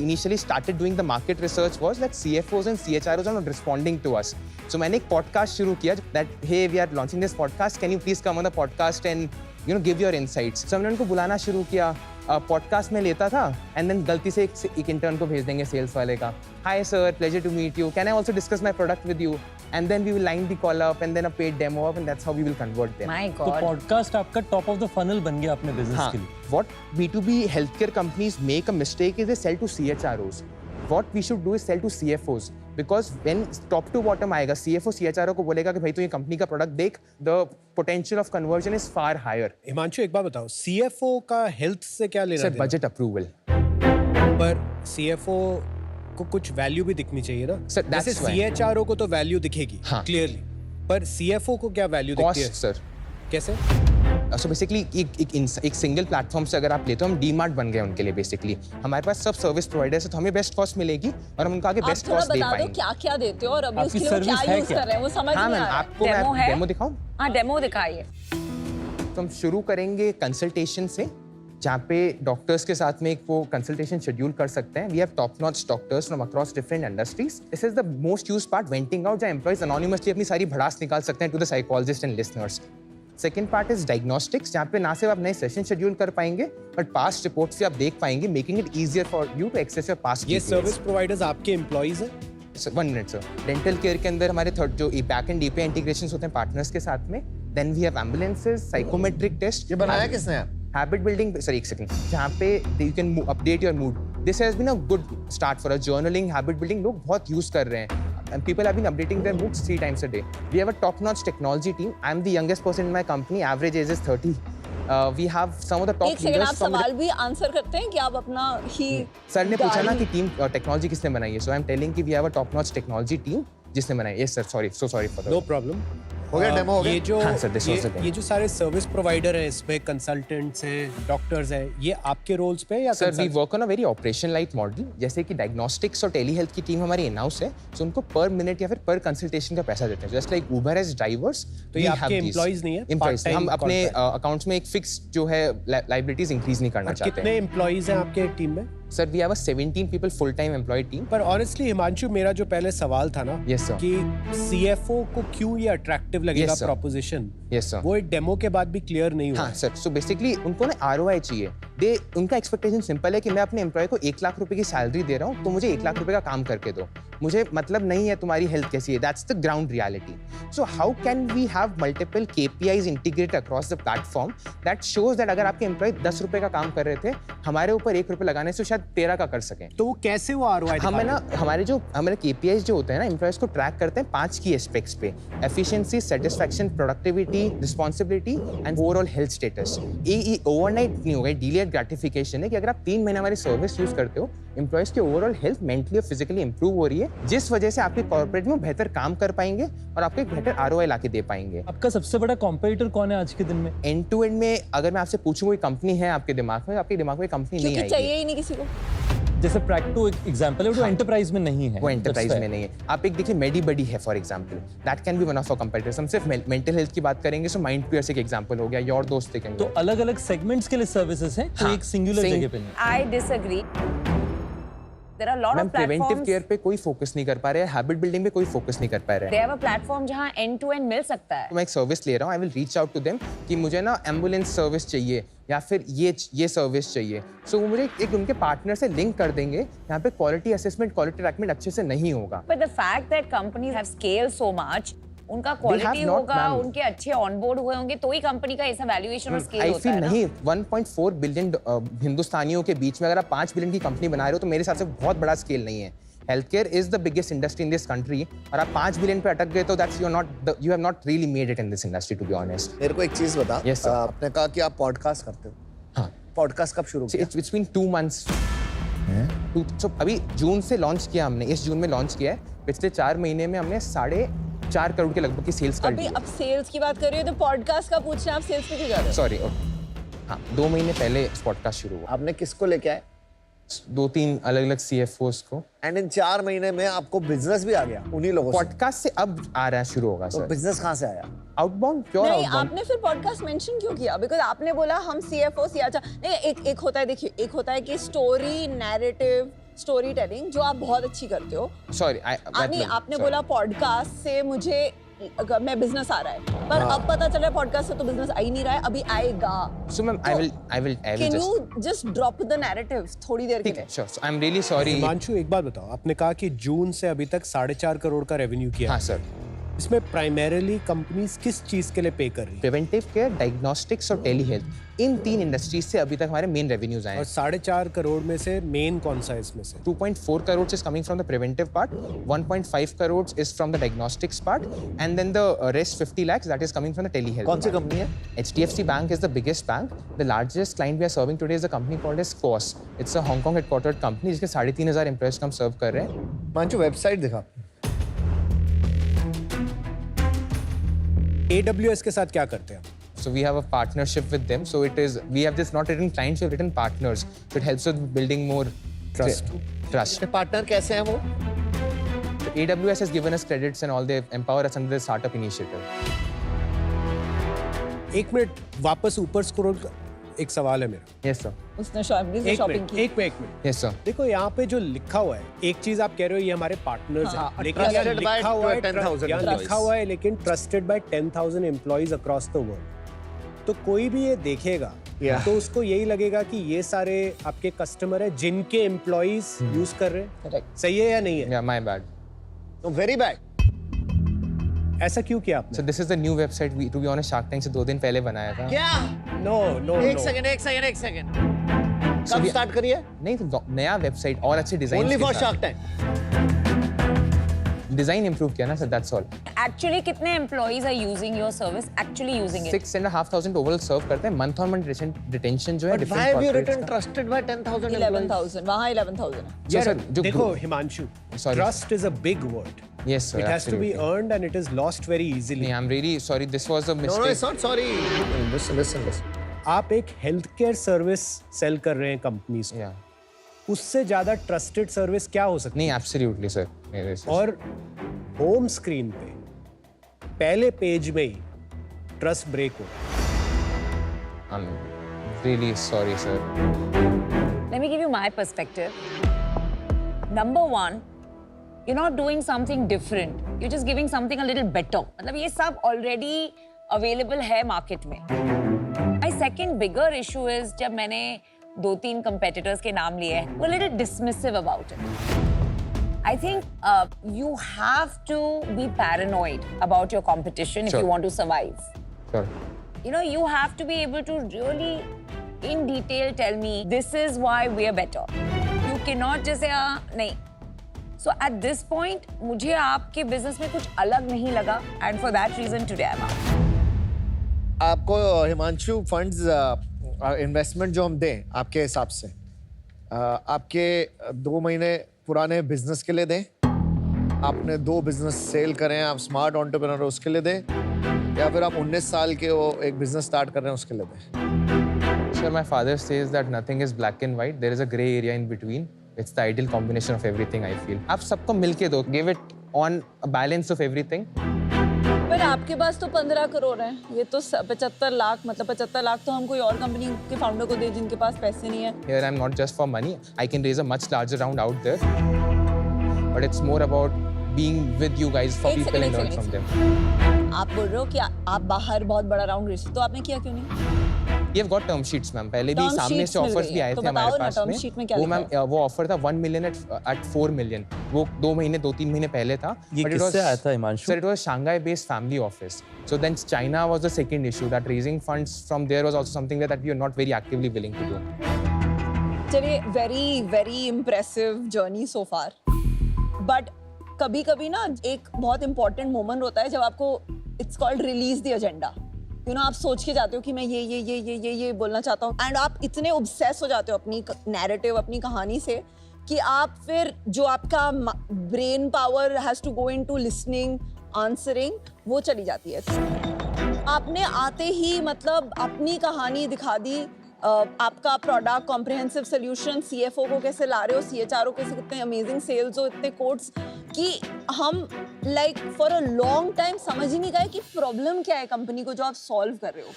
initially started doing the market research was that CFOs and CHROs are not responding to us. So मैंने एक podcast शुरू किया that hey, we are launching this podcast. Can you please come on the podcast and give your insights. So हमने उनको बुलाना शुरू किया. Podcast में लेता था एंड देन गलती से एक इंटर्न को भेज देंगे सेल्स वाले का. Hi sir, pleasure to meet you, can I also discuss my product with you, and then we will line the call up and then a paid demo up, and that's how we will convert them. My तो god. Podcast आपका top of the funnel बन गया अपने business के लिए. What B2B healthcare companies make a mistake is they sell to CHROs. What we should do is sell to CFOs, because when top to bottom आएगा, CFO CHRO को बोलेगा कि भाई तू ये कंपनी का प्रोडक्ट देख, the potential of conversion is far higher. Himanshu, एक बात बताओ, CFO का हेल्थ से क्या लेना? Sir, budget approval. पर CFO को कुछ वैल्यू भी दिखनी चाहिए ना. Sir, that's जैसे why. CHRO को तो वैल्यू दिखेगी क्लियरली, पर CFO को क्या वैल्यू दिखती है? Cost sir. कैसे? सो बेसिकली एक सिंगल प्लेटफॉर्म से अगर आप लेते हो, हम डीमार्ट बन गए उनके लिए. बेसिकली हमारे पास सब सर्विस प्रोवाइडर्स है, तो हमें बेस्ट कॉस्ट मिलेगी और हम उनको आगे बेस्ट कॉस्ट दे पाएंगे. क्या क्या देते हो और अभी उसके लिए वो क्या यूज कर रहे हैं वो समझ नहीं आ रहा है. आपको मैं डेमो दिखाऊं? हाँ, डेमो दिखाइए. तो हम शुरू करेंगे कंसल्टेशन से, जहाँ पे डॉक्टर्स के साथ में एक वो कंसल्टेशन शेड्यूल कर सकते हैं. We have top notch doctors from across different industries. This is the most used part, venting out, जहाँ एम्प्लॉइज अनोनिमसली अपनी सारी भड़ास निकाल सकते हैं to the psychologist and listeners. Second part is diagnostics, जहाँ पे ना सिर्फ आप नए सेशन शेड्यूल कर पाएंगे, बट पास्ट रिपोर्ट्स से आप देख पाएंगे, making it easier for you to access your past. ये सर्विस प्रोवाइडर्स आपके एम्प्लॉइज हैं? 1 मिनट सर. डेंटल केयर के अंदर हमारे थर्ड जो बैक एंड API इंटीग्रेशंस होते हैं पार्टनर्स के साथ में. Then we have ambulances, psychometric test. ये बनाया किसने? हैबिट बिल्डिंग, सर एक सेकंड, जहाँ पे you can update your mood. This has been a good start for a journaling. Habit building लोग बहुत यूज कर रहे हैं. And people have been updating their moods 3 times a day. We have a top-notch technology team. I'm the youngest person in my company. Average age is 30. We have some of the top एक second, leaders आप from सवाल भी answer करते हैं कि आप अपना ही sir ने पूछा ना कि टीम टेक्नोलॉजी किसने बनाई है. So I'm telling कि we have a top-notch technology team जिसने बनाई. Yes sir, sorry, so sorry for that. No problem. हो गया डेमो हो गया. ये जो हाँ, sir, this was the ये जो सारे सर्विस प्रोवाइडर हैं, इसमें कंसल्टेंट्स हैं, डॉक्टर्स हैं, ये आपके रोल्स पे या sir we work on a very operation light model. जैसे कि डायग्नोस्टिक्स और टेली हेल्थ की टीम हमारी इन हाउस है, तो उनको पर मिनट या फिर पर कंसल्टेशन का पैसा देते हैं. जस्ट लाइक उबर एज ड्राइवर्स. तो ये आपके एम्प्लॉइज नहीं है? एम्प्लॉइज. हम अपने अकाउंट्स में एक फिक्स जो है लायबिलिटीज इंक्रीज नहीं करना चाहते. कितने एम्प्लॉइज हैं आपके टीम में? Sir we have a 17 people full time employed team. पर ऑनेस्टली हिमांशु, मेरा जो पहले सवाल था ना, Yes, sir. कि CFO को क्यों ये अट्रैक्टिव लगेगा Yes, sir. Proposition, Yes, sir. वो एक डेमो के बाद भी क्लियर नहीं हुआ. हाँ सर. सो बेसिकली उनको ना ROI चाहिए. उनका एक्सपेक्टेशन सिंपल है कि मैं अपने एम्प्लॉय को 1 लाख रुपए की सैलरी दे रहा हूँ, तो मुझे 1 लाख रुपए का काम करके दो. मुझे मतलब नहीं है तुम्हारी हेल्थ कैसी है. That's the ground reality. So how can we have multiple KPIs integrate across the platform that shows that अगर आपके एम्प्लॉय 10 रुपए का काम कर रहे थे, हमारे ऊपर 1 रुपए लगाने से शायद 13 का कर सकें. तो वो कैसे वो ROI? हमें ना हमारे KPIs जो होते हैं ना, एम्प्लॉयज को ट्रैक करते हैं 5 की एस्पेक्ट्स पे: efficiency, satisfaction, productivity, responsibility and overall health status. ये ओवरनाइट नहीं होगा, डिलेड ग्रेटिफिकेशन है कि अगर आप 3 महीने हमारी सर्विस यूज करते हो, एम्प्लॉयज की ओवरऑल हेल्थ मेंटली और फिजिकली इंप्रूव हो रही है, जिस वजह से आपके कॉर्पोरेट में बेहतर काम कर पाएंगे और आपको एक बेहतर ROI लाके दे पाएंगे. आपका सबसे बड़ा कॉम्पिटिटर कौन है आज के दिन में? एंड टू एंड में अगर मैं आपसे पूछूं कोई कंपनी है आपके दिमाग में, आपके दिमाग में कंपनी नहीं आएगी. चाहिए ही नहीं किसी को. जैसे प्रैक्टो एक एग्जांपल है, वो एंटरप्राइज में नहीं है. वो एंटरप्राइज में नहीं है. आप एक देखिए मेडीबडी है for example. That can be one of our competitors. हम सिर्फ मेंटल हेल्थ की बात करेंगे, सो माइंडस्फीयर एक एग्जांपल हो गया, योर दोस्त देखेंगे. तो अलग-अलग सेगमेंट्स के लिए सर्विसेज हैं, तो एक सिंगुलर जगह पे नहीं. I disagree. There are a lot ma'am of preventive platforms. Care पे कोई फोकस नहीं कर पा रहे हैं, हैबिट बिल्डिंग पे कोई फोकस नहीं कर पा रहे They हैं. have a platform जहाँ end to end मिल सकता है. तो मैं एक सर्विस ले रहा हूँ, I will reach out to them कि मुझे ना एम्बुलेंस सर्विस चाहिए या फिर ये सर्विस चाहिए. सो वो मुझे एक उनके पार्टनर से लिंक कर देंगे. यहाँ पे क्वालिटी असेसमेंट, क्वालिटी ट्रैकमेंट अच्छे से नहीं होगा. But the fact that companies have scaled so much, उनका क्वालिटी not, होगा, ma'am. उनके अच्छे ऑनबोर्ड हुए होंगे तो ही हेल्थ का ऐसा वैल्यूएशन और स्केल आई होता फील है ना। नहीं 1.4 बिलियन हिंदुस्तानियों के बीच में अगर आप 5 बिलियन की कंपनी बना रहे हो तो मेरे हिसाब से बहुत बड़ा स्केल नहीं है। Health care is the biggest industry in this country और आप 5 बिलियन पे अटक गए तो that's you have not really made it in this industry to be honest. मेरे को एक चीज बता। Yes, sir. आपने कहा कि आप पॉडकास्ट करते हो। हाँ, पॉडकास्ट कब शुरू किया? It's been 2 months. तो अभी जून से लॉन्च किया हमने, इस जून में लॉन्च किया है। पिछले 4 महीने में हमने 4.5 करोड़ के लगभग की सेल्स कर अभी ली। अब सेल्स की बात कर रही हो तो पॉडकास्ट का पूछ रहे हैं, आप सेल्स पे क्यों जा रहे हो? सॉरी, हाँ 2 महीने पहले पॉडकास्ट शुरू हुआ। आपने किसको लेके आए? 2-3 अलग अलग CFOs को। एंड इन 4 महीने में आपको बिजनेस भी आ गया उन्हीं लोगों से? पॉडकास्ट से अब आ रहा है, शुरू होगा तो सर। बिजनेस कहाँ से आया? आउटबाउंड, प्योर नहीं, आउटबाउंड। आपने फिर पॉडकास्ट मेंशन क्यों किया? बिकॉज आपने बोला हम CFO सियाचा नहीं, एक होता है, देखिए एक होता है कि स्टोरी नैरेटिव स्टोरी टेलिंग जो आप बहुत अच्छी करते हो। सॉरी, नहीं, आपने बोला पॉडकास्ट से मुझे मैं बिजनेस आ रहा है, पर अब पता चल रहा है पॉडकास्ट से तो बिजनेस आ ही नहीं रहा है, अभी आएगा। So ma'am I will can you just drop the narrative थोड़ी देर के ठीक लिए? है, sure. I am really sorry. Himanshu, एक बात बताओ, आपने कहा कि जून से अभी तक 4.5 करोड़ का रेवेन्यू किया। हाँ सर। इसमें प्राइमरीली कंपनीज किस चीज के लिए पे कर रही है? प्रिवेंटिव केयर, डायग्नोस्टिक्स और टेली हेल्थ, इन 3 इंडस्ट्रीज से अभी तक हमारे मेन रेवेन्यूज आए और हैं। 4.5 करोड़ में से मेन कौन सा है इसमें से? 2.4 crores is coming from the preventive part, 1.5 crores is from the diagnostics part, and then the rest 50 lakhs that is coming from the telehealth. कौन सी part. कंपनी है? HDFC Bank is the biggest bank. The largest client we are serving today is a company called as Quos. It's a Hong Kong headquartered company जिसके 3,500 employees को हम सर्व कर रहे हैं। Manchu, website दिखा। AWS के साथ क्या करते हैं? So we have a partnership with them. So it is, we have just not written clients, we have written partners. So it helps with building more Trust. Trust. Partner कैसे हैं वो? So AWS has given us credits and all, they empower us under the startup initiative. एक minute वापस ऊपर scroll कर, एक सवाल है मेरा। Yes sir. उसने शॉपिंग की। एक मिनट। Yes sir. देखो यहाँ पे जो लिखा हुआ है, एक चीज आप कह रहे हो ये हमारे पार्टनर्स हैं, लेकिन यहाँ trusted by लिखा हुआ है 10,000 यहाँ employees. लिखा हुआ है लेकिन trusted bye 10,000 employees across the world. तो कोई भी ये देखेगा तो उसको यही लगेगा कि ये सारे आपके कस्टमर है जिनके एम्प्लॉइज यूज कर रहे हैं। सही है या नहीं है? Yeah, my bad. Very bad. ऐसा क्यों किया आपने? So this is the new website we, to be honest, Shark Tank से 2 दिन पहले बनाया था। क्या? नो एक सेकंड। कब स्टार्ट करिए? नहीं तो नया वेबसाइट और अच्छे design only for Shark Tank. Design improve किया ना सर, दैट्स ऑल। एक्चुअली कितने employees are using your service, actually using it? 6,500 overall serve करते हैं। मंथ ऑन मंथ रिटेंशन जो है But why have you written trusted by 10,000 employees? 11,000, वहाँ 11,000 है। So, यार, sir, जो देखो Himanshu, Sorry. Trust is a big word. Yes sir, It has to be absolutely. earned and it is lost very easily. नहीं, I'm really sorry, this was a No, mistake. it's not sorry. Listen. आप एक health care service cell कर रहे हैं companies को, Yeah. उससे ज्यादा trusted service क्या हो सकती नहीं, absolutely sir. है? और होम स्क्रीन पे पहले पेज में ही ट्रस्ट ब्रेक हो। I'm really sorry sir. Let me give you my perspective. Number one, you're not doing something different. You're just giving something a little better. मतलब ये सब already available है market में. My second bigger issue is जब मैंने 2-3 competitors के नाम लिए हैं, we're a little dismissive about it. I think you have to be paranoid about your competition if Sure. you want to survive. Sure. You know, you have to be able to really, in detail, tell me this is why we are better. You cannot just say, नहीं. So at this point, मुझे आपके business में कुछ अलग नहीं लगा, and for that reason today I'm out. आपको Himanshu funds investment जो हम दें आपके हिसाब से आपके 2 महीने पुराने बिजनेस के लिए दें, आपने 2 बिजनेस सेल करें, आप स्मार्ट एंटरप्रेन्योर हो उसके लिए दें, या फिर आप 19 साल के हो एक बिजनेस स्टार्ट कर रहे हैं उसके लिए दें? Sir, my father says that nothing is black and white. There is a gray area in between. It's the ideal combination of everything, I feel. आप सबको मिलके दो. Give it on a balance of everything. पर आपके पास तो 15 करोड़ हैं, ये तो 75 लाख, मतलब 75 लाख तो हम कोई और कंपनी के फाउंडर को दे जिनके पास पैसे नहीं है। Here I'm not just for money. I can raise a much larger round out there. But it's more about being with you guys for एक people and learn from them. आप बोल रहे हो कि आप बाहर बहुत बड़ा राउंड रेस, तो आपने किया क्यों नहीं? We have got term sheets, ma'am. पहले भी Term सामने sheets से मिल ऑफर्स गई भी हैं, आए तो थे हमारे बताओ ना, पास term में. sheet में क्या वो लिखा मैम वो ऑफर था 1 million at 4 million. वो 2-3 महीने पहले था. ये But it किससे was- आया था Himanshu? Sir, it was Shanghai-based family office. So then China was the second issue. That raising funds from there was also something that we are not very actively willing to do. चलिए, very very impressive journey so far. But कभी कभी ना एक बहुत important moment होता है जब आपको it's called release the agenda. You know, आप सोच के जाते हो कि मैं ये बोलना चाहता हूँ, एंड आप इतने ऑब्सेस हो जाते हो अपनी नैरेटिव, अपनी कहानी से, कि आप फिर जो आपका brain power has to go into listening, answering, वो चली जाती है. आपने आते ही मतलब अपनी कहानी दिखा दी, आपका प्रोडक्ट, कॉम्प्रिहेंसिव सोल्यूशन, सीएफओ को कैसे ला रहे हो, सीएचआरओ कैसे, कितने अमेजिंग सेल्स हो, इतने कोड्स, कि हम like for a long time समझ ही नहीं गए कि प्रॉब्लम क्या है कंपनी को जो आप सॉल्व कर रहे हो.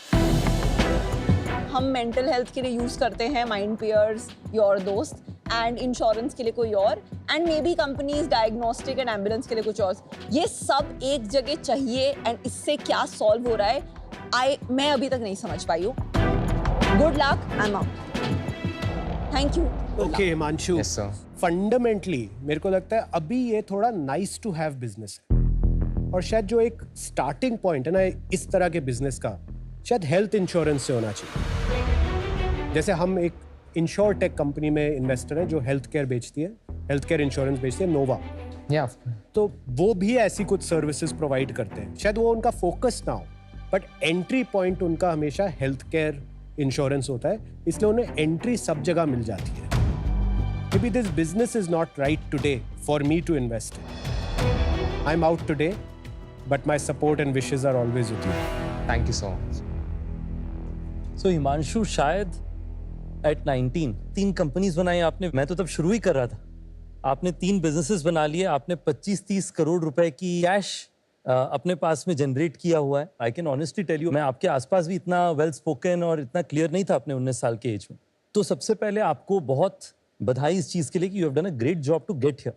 हम मेंटल हेल्थ के लिए यूज करते हैं माइंड पेयर्स, योर दोस्त, एंड इंश्योरेंस के लिए कोई और, and may be companies diagnostic and ambulance के लिए कुछ और. ये सब एक जगह चाहिए, एंड इससे क्या सॉल्व हो रहा है मैं अभी तक नहीं समझ पाई हूँ. Good luck, I am out. Thank you. Okay Himanshu, Yes, sir. Fundamentally मेरे को लगता है अभी ये थोड़ा नाइस टू हैव बिजनेस है, और शायद जो एक स्टार्टिंग पॉइंट है ना इस तरह के बिजनेस का, शायद हेल्थ इंश्योरेंस से होना चाहिए. जैसे हम एक इंश्योर टेक कंपनी में इन्वेस्टर हैं जो हेल्थ केयर बेचती है, हेल्थ केयर इंश्योरेंस बेचती है, नोवा. Yeah. तो वो भी ऐसी कुछ सर्विसेज प्रोवाइड करते हैं. शायद वो उनका फोकस ना हो, बट एंट्री पॉइंट उनका हमेशा हेल्थ केयर इंश्योरेंस होता है, इसलिए उन्हें एंट्री सब जगह मिल जाती है. Maybe this business is not right today for me to invest in. I'm out today, but my support and wishes are always with you. Thank you so much. So Himanshu, शायद at 19 3 companies बनाई आपने. मैं तो तब शुरू ही कर रहा था. आपने 3 बिजनेसेस बना लिए. आपने 25-30 करोड़ रुपए की कैश अपने पास में जनरेट किया हुआ है. I can honestly tell you, मैं आपके आसपास भी इतना वेल स्पोकन और इतना क्लियर नहीं था अपने 19 साल के एज में. तो सबसे पहले आपको बहुत बधाई इस चीज के लिए कि you have done a great job to get here.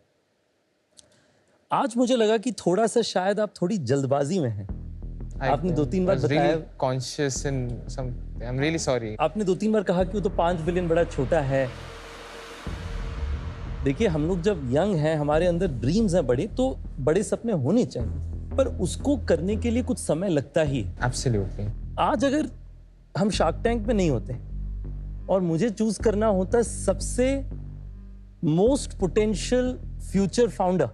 आज मुझे लगा कि थोड़ा सा शायद आप थोड़ी जल्दबाजी में हैं. आपने 2-3 बार बताया. Really conscious in some. I'm really sorry. आपने 2-3 बार कहा कि वो तो 5 बिलियन बड़ा छोटा है. देखिए, हम लोग जब यंग हैं, हमारे अंदर ड्रीम्स हैं बड़े, तो बड़े सपने होने चाहिए, पर उसको करने के लिए कुछ समय लगता ही है. Absolutely. आज अगर हम शार्क टैंक में नहीं होते और मुझे चूज करना होता सबसे मोस्ट पोटेंशियल फ्यूचर फाउंडर,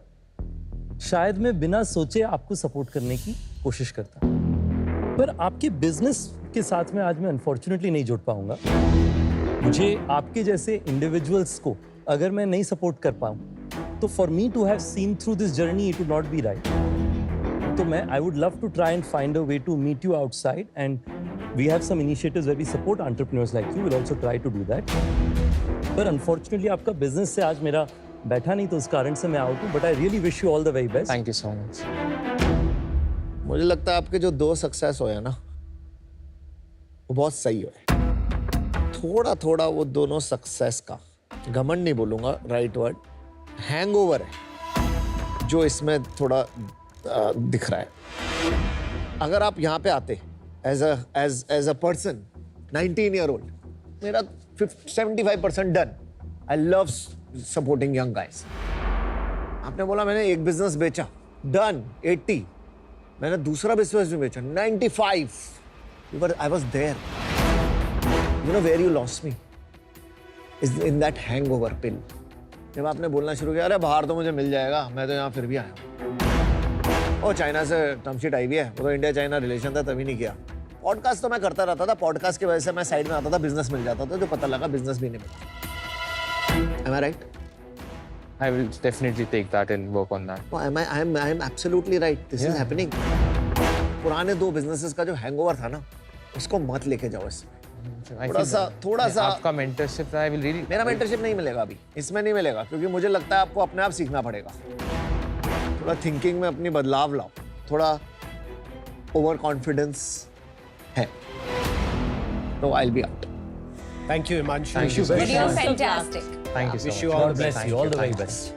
शायद मैं बिना सोचे आपको सपोर्ट करने की कोशिश करता. पर आपके बिजनेस के साथ में आज मैं अनफॉर्चुनेटली नहीं जुड़ पाऊंगा. मुझे आपके जैसे इंडिविजुअल्स को अगर मैं नहीं सपोर्ट कर पाऊं, तो for me to have seen through this journey it would not be right. तो मैं I would love to try and find a way to meet you outside, and we have some initiatives where we support entrepreneurs like you. We'll also try to do that. पर unfortunately आपका business से आज मेरा बैठा नहीं, तो उस कारण से मैं आउट हूँ. But I really wish you all the very best. Thank you so much. मुझे लगता है आपके जो 2 सक्सेस हुए ना, वो बहुत सही हुए. थोड़ा थोड़ा वो दोनों सक्सेस का, घमंड नहीं बोलूंगा, राइट वर्ड, हैंगओवर है जो इसमें थोड़ा दिख रहा है. अगर आप यहाँ पे आते as a person, 19-year-old, मेरा 75% done. I love supporting young guys. आपने बोला मैंने एक बिजनेस बेचा, done 80. मैंने दूसरा बिजनेस भी बेचा, 95. I was there. You know where you lost me? Is in that hangover pill. जब आपने बोलना शुरू किया, अरे बाहर तो मुझे मिल जाएगा, मैं तो यहाँ फिर भी आया हूँ. और चाइना से टर्मशीट आई भी है, वो तो इंडिया चाइना रिलेशन था तभी नहीं किया. पॉडकास्ट तो मैं करता रहता था, पॉडकास्ट की वजह से मैं साइड में आता था, बिजनेस मिल जाता था, जो पता लगा बिजनेस भी नहीं मिला. Am I right? I will definitely take that and work on that. Oh, I am absolutely right. This is happening. पुराने 2 बिजनेसेस का जो हैंगओवर था ना, उसको मत लेके जाओ इसमें. थोड़ा सा आपका मेंटरशिप I will really. मेरा मेंटरशिप नहीं मिलेगा अभी, इसमें नहीं मिलेगा, क्योंकि मुझे लगता है आपको अपने आप सीखना पड़ेगा. थोड़ा थिंकिंग में अपनी बदलाव लाओ, थोड़ा ओवर कॉन्फिडेंस है. तो I'll be out. Thank you, Himanshu. Thank you very You're much. fantastic. Thank you so Wish much. you all God the bless best. you. All the very Thank you. best.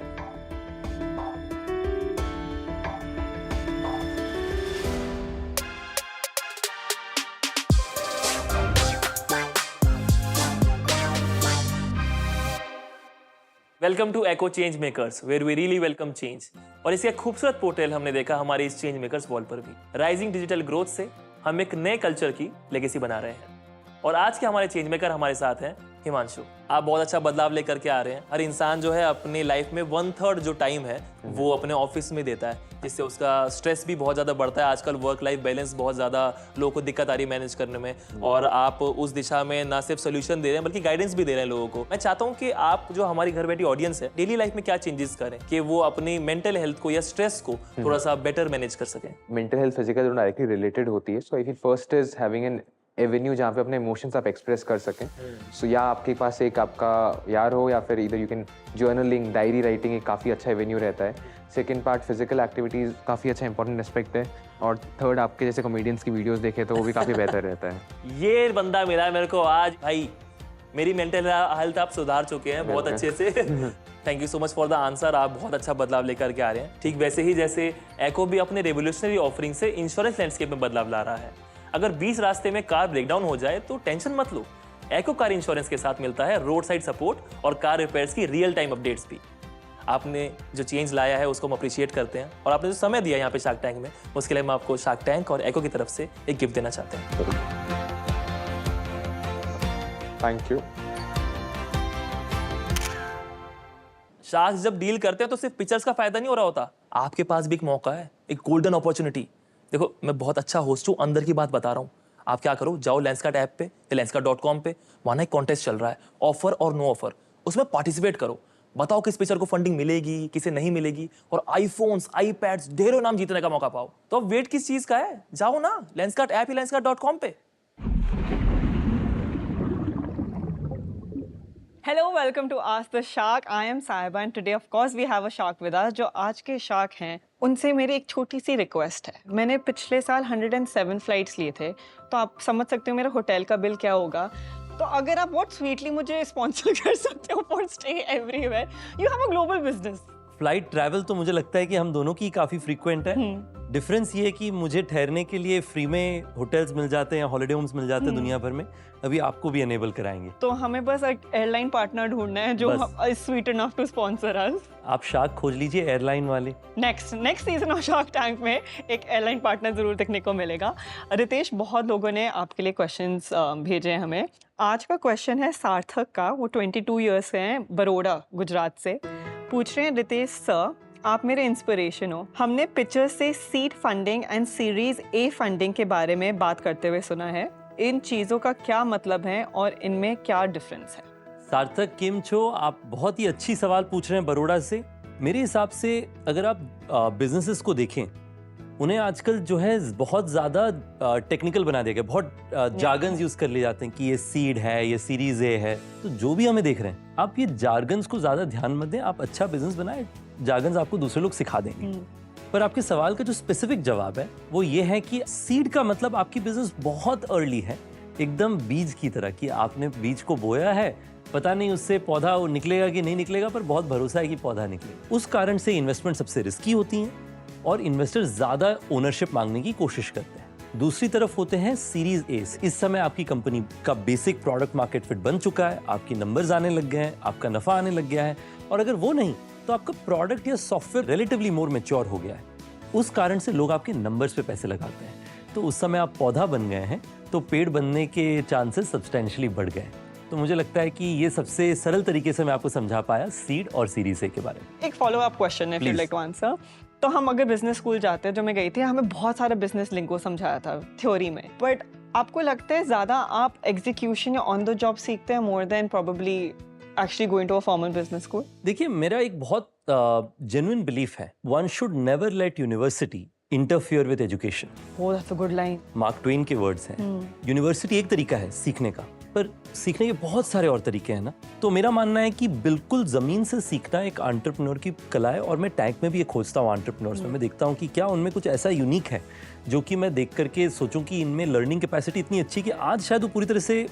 Welcome to eco change makers where we really welcome change. और इसका खूबसूरत portal हमने देखा हमारे इस change makers wall पर भी। Rising digital growth से हम एक नए कल्चर की लेगेसी बना रहे हैं। और आज के हमारे चेंज मेकर हमारे साथ हैं हिमांशु। आप बहुत अच्छा बदलाव लेकर के आ रहे हैं। हर इंसान जो है अपनी लाइफ में 1/3 जो टाइम है वो अपने ऑफिस में देता है, जिससे उसका स्ट्रेस भी बहुत ज़्यादा बढ़ता है। आजकल वर्क लाइफ बैलेंस बहुत ज़्यादा लोगों को दिक्कत आ रही है मैनेज करने में, और आप उस दिशा में ना सिर्फ सोल्यूशन दे रहे हैं बल्कि गाइडेंस भी दे रहे हैं लोगों को। मैं चाहता हूँ कि आप जो हमारी घर बैठी ऑडियंस है डेली लाइफ में क्या चेंजेस करें कि वो अपनी मेंटल हेल्थ को या स्ट्रेस को थोड़ा सा बेटर मैनेज कर सकें। मेंटल हेल्थ फिजिकल दोनों डायरेक्टली रिलेटेड होती है। So I feel first is having an avenue जहाँ पे अपने इमोशंस आप एक्सप्रेस कर सकें। सो या आपके पास एक आपका यार हो या फिर इधर you can journaling, diary writing एक काफ़ी अच्छा एवेन्यू रहता है। सेकंड पार्ट फिजिकल एक्टिविटीज़ काफ़ी अच्छा इंपॉर्टेंट एस्पेक्ट है। और थर्ड आपके जैसे कॉमेडियंस की वीडियोस देखें तो वो भी काफ़ी बेहतर रहता है। ये बंदा मिला मेरे को आज भाई, मेरी मेंटल हेल्थ आप सुधार चुके हैं बहुत अच्छे से। Thank you so much for the answer. आप बहुत अच्छा बदलाव लेकर के आ रहे हैं। ठीक वैसे ही जैसे एको भी अपने रेवोल्यूशनरी ऑफरिंग से इंश्योरेंस लैंडस्केप में बदलाव ला रहा है। अगर 20 रास्ते में कार ब्रेकडाउन हो जाए तो टेंशन मत लो, एको कार इंश्योरेंस के साथ मिलता है रोड साइड सपोर्ट और कार रिपेयर्स की रियल टाइम अपडेट्स भी। आपने जो चेंज लाया है उसको हम अप्रिशिएट करते हैं, और आपने जो समय दिया यहाँ पे शार्क टैंक में उसके लिए हम आपको शार्क टैंक और एको की तरफ से एक गिफ्ट देना चाहते हैं। Thank you. शार्क्स जब डील करते हैं तो सिर्फ पिक्चर्स का फायदा नहीं हो रहा होता, आपके पास भी एक मौका है, एक गोल्डन अपॉर्चुनिटी। देखो मैं बहुत अच्छा होस्ट हूँ, अंदर की बात बता रहा हूँ। आप क्या करो, जाओ लेंसकार्ट ऐप पे या लेंसकार्ट.com पे, वहाँ एक कॉन्टेस्ट चल रहा है, ऑफर और नो ऑफर, उसमें पार्टिसिपेट करो। बताओ किस पिक्चर को फंडिंग मिलेगी, किसे नहीं मिलेगी, और आईफोन्स, आईपैड्स, ढेरों नाम जीतने का मौका पाओ। तो अब वेट किस चीज का है, जाओ ना लेंसकार्ट ऐप या लेंसकार्ट.com पे। Hello, welcome to Ask the Shark. I am Saiba and today of course we have a shark with us. जो आज के शार्क हैं उनसे मेरी एक छोटी सी रिक्वेस्ट है। मैंने पिछले साल 107 फ्लाइट्स लिए थे, तो आप समझ सकते हो मेरा होटल का बिल क्या होगा। तो अगर आप बहुत स्वीटली मुझे स्पॉन्सर कर सकते हो for stay everywhere, you have a global business. Flight travel तो मुझे लगता है कि हम दोनों की काफ़ी फ्रीक्वेंट है। डिफरेंस ये है कि मुझे ठहरने के लिए फ्री में होटल्स मिल जाते हैं, हॉलिडे होम्स मिल जाते हैं दुनिया भर में। अभी आपको भी एनेबल कराएंगे। तो हमें बस एक एयरलाइन पार्टनर ढूंढना है जो स्वीट इनफ टू स्पॉन्सर अस। आप शार्क खोज लीजिए एयरलाइन वाले। Next season of shark tank में एक एयरलाइन पार्टनर जरूर देखने को मिलेगा। रितेश, बहुत लोगों ने आपके लिए क्वेश्चंस भेजे हैं हमें। आज का क्वेश्चन है सार्थक का, वो 22 ईयर्स हैं, बरोड़ा गुजरात से। पूछ रहे हैं, रितेश सर आप मेरे इंस्पिरेशन हो। हमने पिक्चर से seed funding and series A funding के बारे में बात करते हुए सुना है, इन चीज़ों का क्या मतलब है और इनमें क्या डिफरेंस है? सार्थक किम छो, आप बहुत ही अच्छी सवाल पूछ रहे हैं बरोड़ा से। मेरे हिसाब से अगर आप बिजनेसेस को देखें, उन्हें आजकल जो है बहुत ज़्यादा टेक्निकल बना दिया गया, बहुत जार्गन्स यूज़ कर लिए जाते हैं कि ये सीड है, ये सीरीज ए है। तो जो भी हमें देख रहे हैं, आप ये जार्गन्स को ज़्यादा ध्यान मत दें, आप अच्छा बिजनेस बनाएं, जार्गन्स आपको दूसरे लोग सिखा देंगे। पर आपके सवाल का जो स्पेसिफिक जवाब है वो ये है कि सीड का मतलब आपकी बिजनेस बहुत अर्ली है, एकदम बीज की तरह, कि आपने बीज को बोया है, पता नहीं उससे पौधा निकलेगा कि नहीं निकलेगा, पर बहुत भरोसा है कि पौधा निकलेगा। उस कारण से इन्वेस्टमेंट सबसे रिस्की होती हैं और इन्वेस्टर ज्यादा ओनरशिप मांगने की कोशिश करते हैं। दूसरी तरफ होते हैं सीरीज ए। इस समय आपकी कंपनी का बेसिक प्रोडक्ट मार्केट फिट बन चुका है, आपकी नंबर्स आने लग गए हैं, आपका नफा आने लग गया है, और अगर वो नहीं तो आपका प्रोडक्ट या सॉफ्टवेयर रिलेटिवली मोर मैच्योर हो गया है। उस कारण से लोग आपके नंबर्स पे पैसे लगाते हैं। तो उस समय आप पौधा बन गए हैं तो पेड़ बनने के चांसेस सब्सटेंशियली बढ़ गए। तो मुझे लगता है कि ये सबसे सरल तरीके से मैं आपको समझा पाया सीड और सीरीज ए के बारे में। एक फॉलो अप क्वेश्चन है, if you like to answer. तो हम अगर बिजनेस स्कूल जाते हैं, जो मैं गई थी, हमें बहुत सारा बिजनेस लिंगो समझाया था थ्योरी में, बट आपको लगता है ज्यादा आप एग्जीक्यूशन या ऑन द जॉब सीखते हैं more than probably actually going to a formal business school? देखिए, मेरा एक बहुत जेन्युइन बिलीफ है, one should never let university interfere with education. Oh, that's a good line. Mark Twain के words हैं। University एक तरीका है सीखने का, पर सीखने के बहुत सारे और तरीके हैं ना। तो मेरा मानना है कि बिल्कुल जमीन से सीखना एक एंटरप्रेन्योर की कला है, और मैं टैंक में भी ये खोजता हूँ एंटरप्रेन्योर्स में। मैं देखता हूँ कि क्या उनमें कुछ ऐसा यूनिक है जो कि मैं देख करके सोचूं कि इनमें लर्निंग कैपेसिटी इतनी अच्छी कि आज शायद वो पूरी तरह से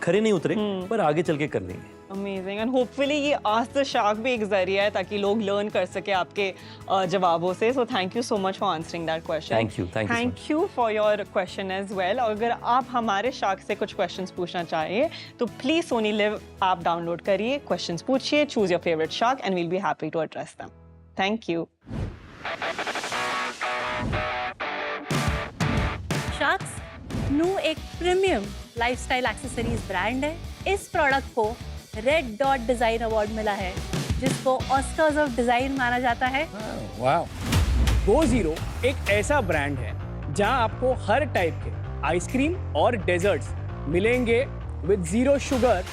खरे नहीं उतरे, पर आगे चल के कर लेंगे। Amazing. And hopefully ये Ask the Shark भी एक जरिया है ताकि लोग learn कर सके आपके जवाबों से. So thank you so much for answering that question. Thank you. Thank you so Thank you for your question as well. और अगर आप हमारे Shark से कुछ questions पूछना चाहिए तो please Sony Live app download करिए, questions पूछिए, choose your favorite Shark and we'll be happy to address them. Thank you. Sharks नू एक प्रीमियम लाइफस्टाइल एक्सेसरीज ब्रांड है. इस प्रोडक्ट को रेड डॉट डिजाइन अवार्ड मिला है, जिसको ऑस्कर्स ऑफ डिजाइन माना जाता है. वाह. GoZero एक ऐसा ब्रांड है जहां आपको हर टाइप के आइसक्रीम और डेजर्ट्स मिलेंगे with zero sugar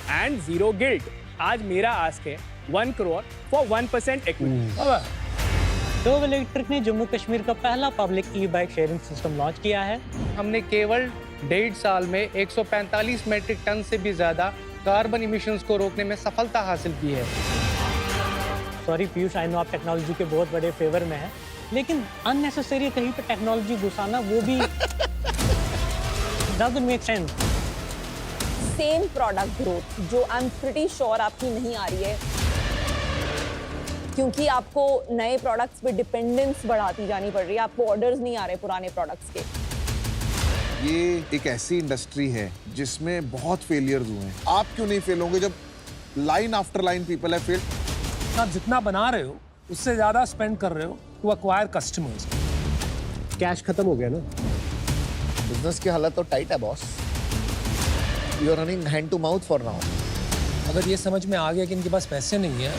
and zero guilt. आज मेरा आस्क है 1 crore for 1% equity. Dove electric ने जम्मू कश्मीर का पहला पब्लिक ई बाइक शेयरिंग सिस्टम लॉन्च किया है. हमने केवल 1.5 साल में 145 मीट्रिक टन से भी ज्यादा कार्बन इमिशंस को रोकने में सफलता हासिल की है. सॉरी पीयूष, आई नो आप टेक्नोलॉजी के बहुत बड़े फेवर में हैं, लेकिन अननेसेसरी कहीं पे टेक्नोलॉजी घुसाना वो भी doesn't make sense. Same product growth जो आई एम प्रीटी श्योर आपकी नहीं आ रही है, क्योंकि आपको नए प्रोडक्ट्स पे डिपेंडेंस बढ़ाती जानी पड़ रही है. आपको ऑर्डर्स नहीं आ रहे पुराने प्रोडक्ट्स के. ये एक ऐसी इंडस्ट्री है जिसमें बहुत फेलियर्स हुए हैं. आप क्यों नहीं फेल होंगे जब लाइन आफ्टर लाइन पीपल है फेल. आप जितना बना रहे हो उससे ज्यादा स्पेंड कर रहे हो टू एक्वायर कस्टमर्स. कैश खत्म हो गया ना. बिजनेस की हालत तो टाइट है boss. You are running hand to mouth for now. अगर ये समझ में आ गया कि इनके पास पैसे नहीं है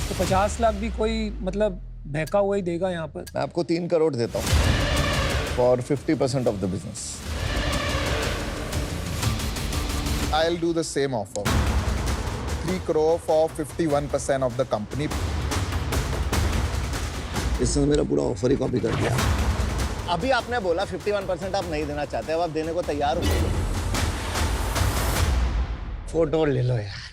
तो 50 लाख भी कोई मतलब बहका हुआ ही देगा यहाँ पर. मैं आपको 3 करोड़ देता हूँ for 50% of the business. I'll do the same offer. 3 crore for 51% of the company. इसने मेरा पूरा ऑफर ही कॉपी कर दिया. अभी आपने बोला 51% आप नहीं देना चाहते, अब आप देने को तैयार हो. फोटो ले लो यार.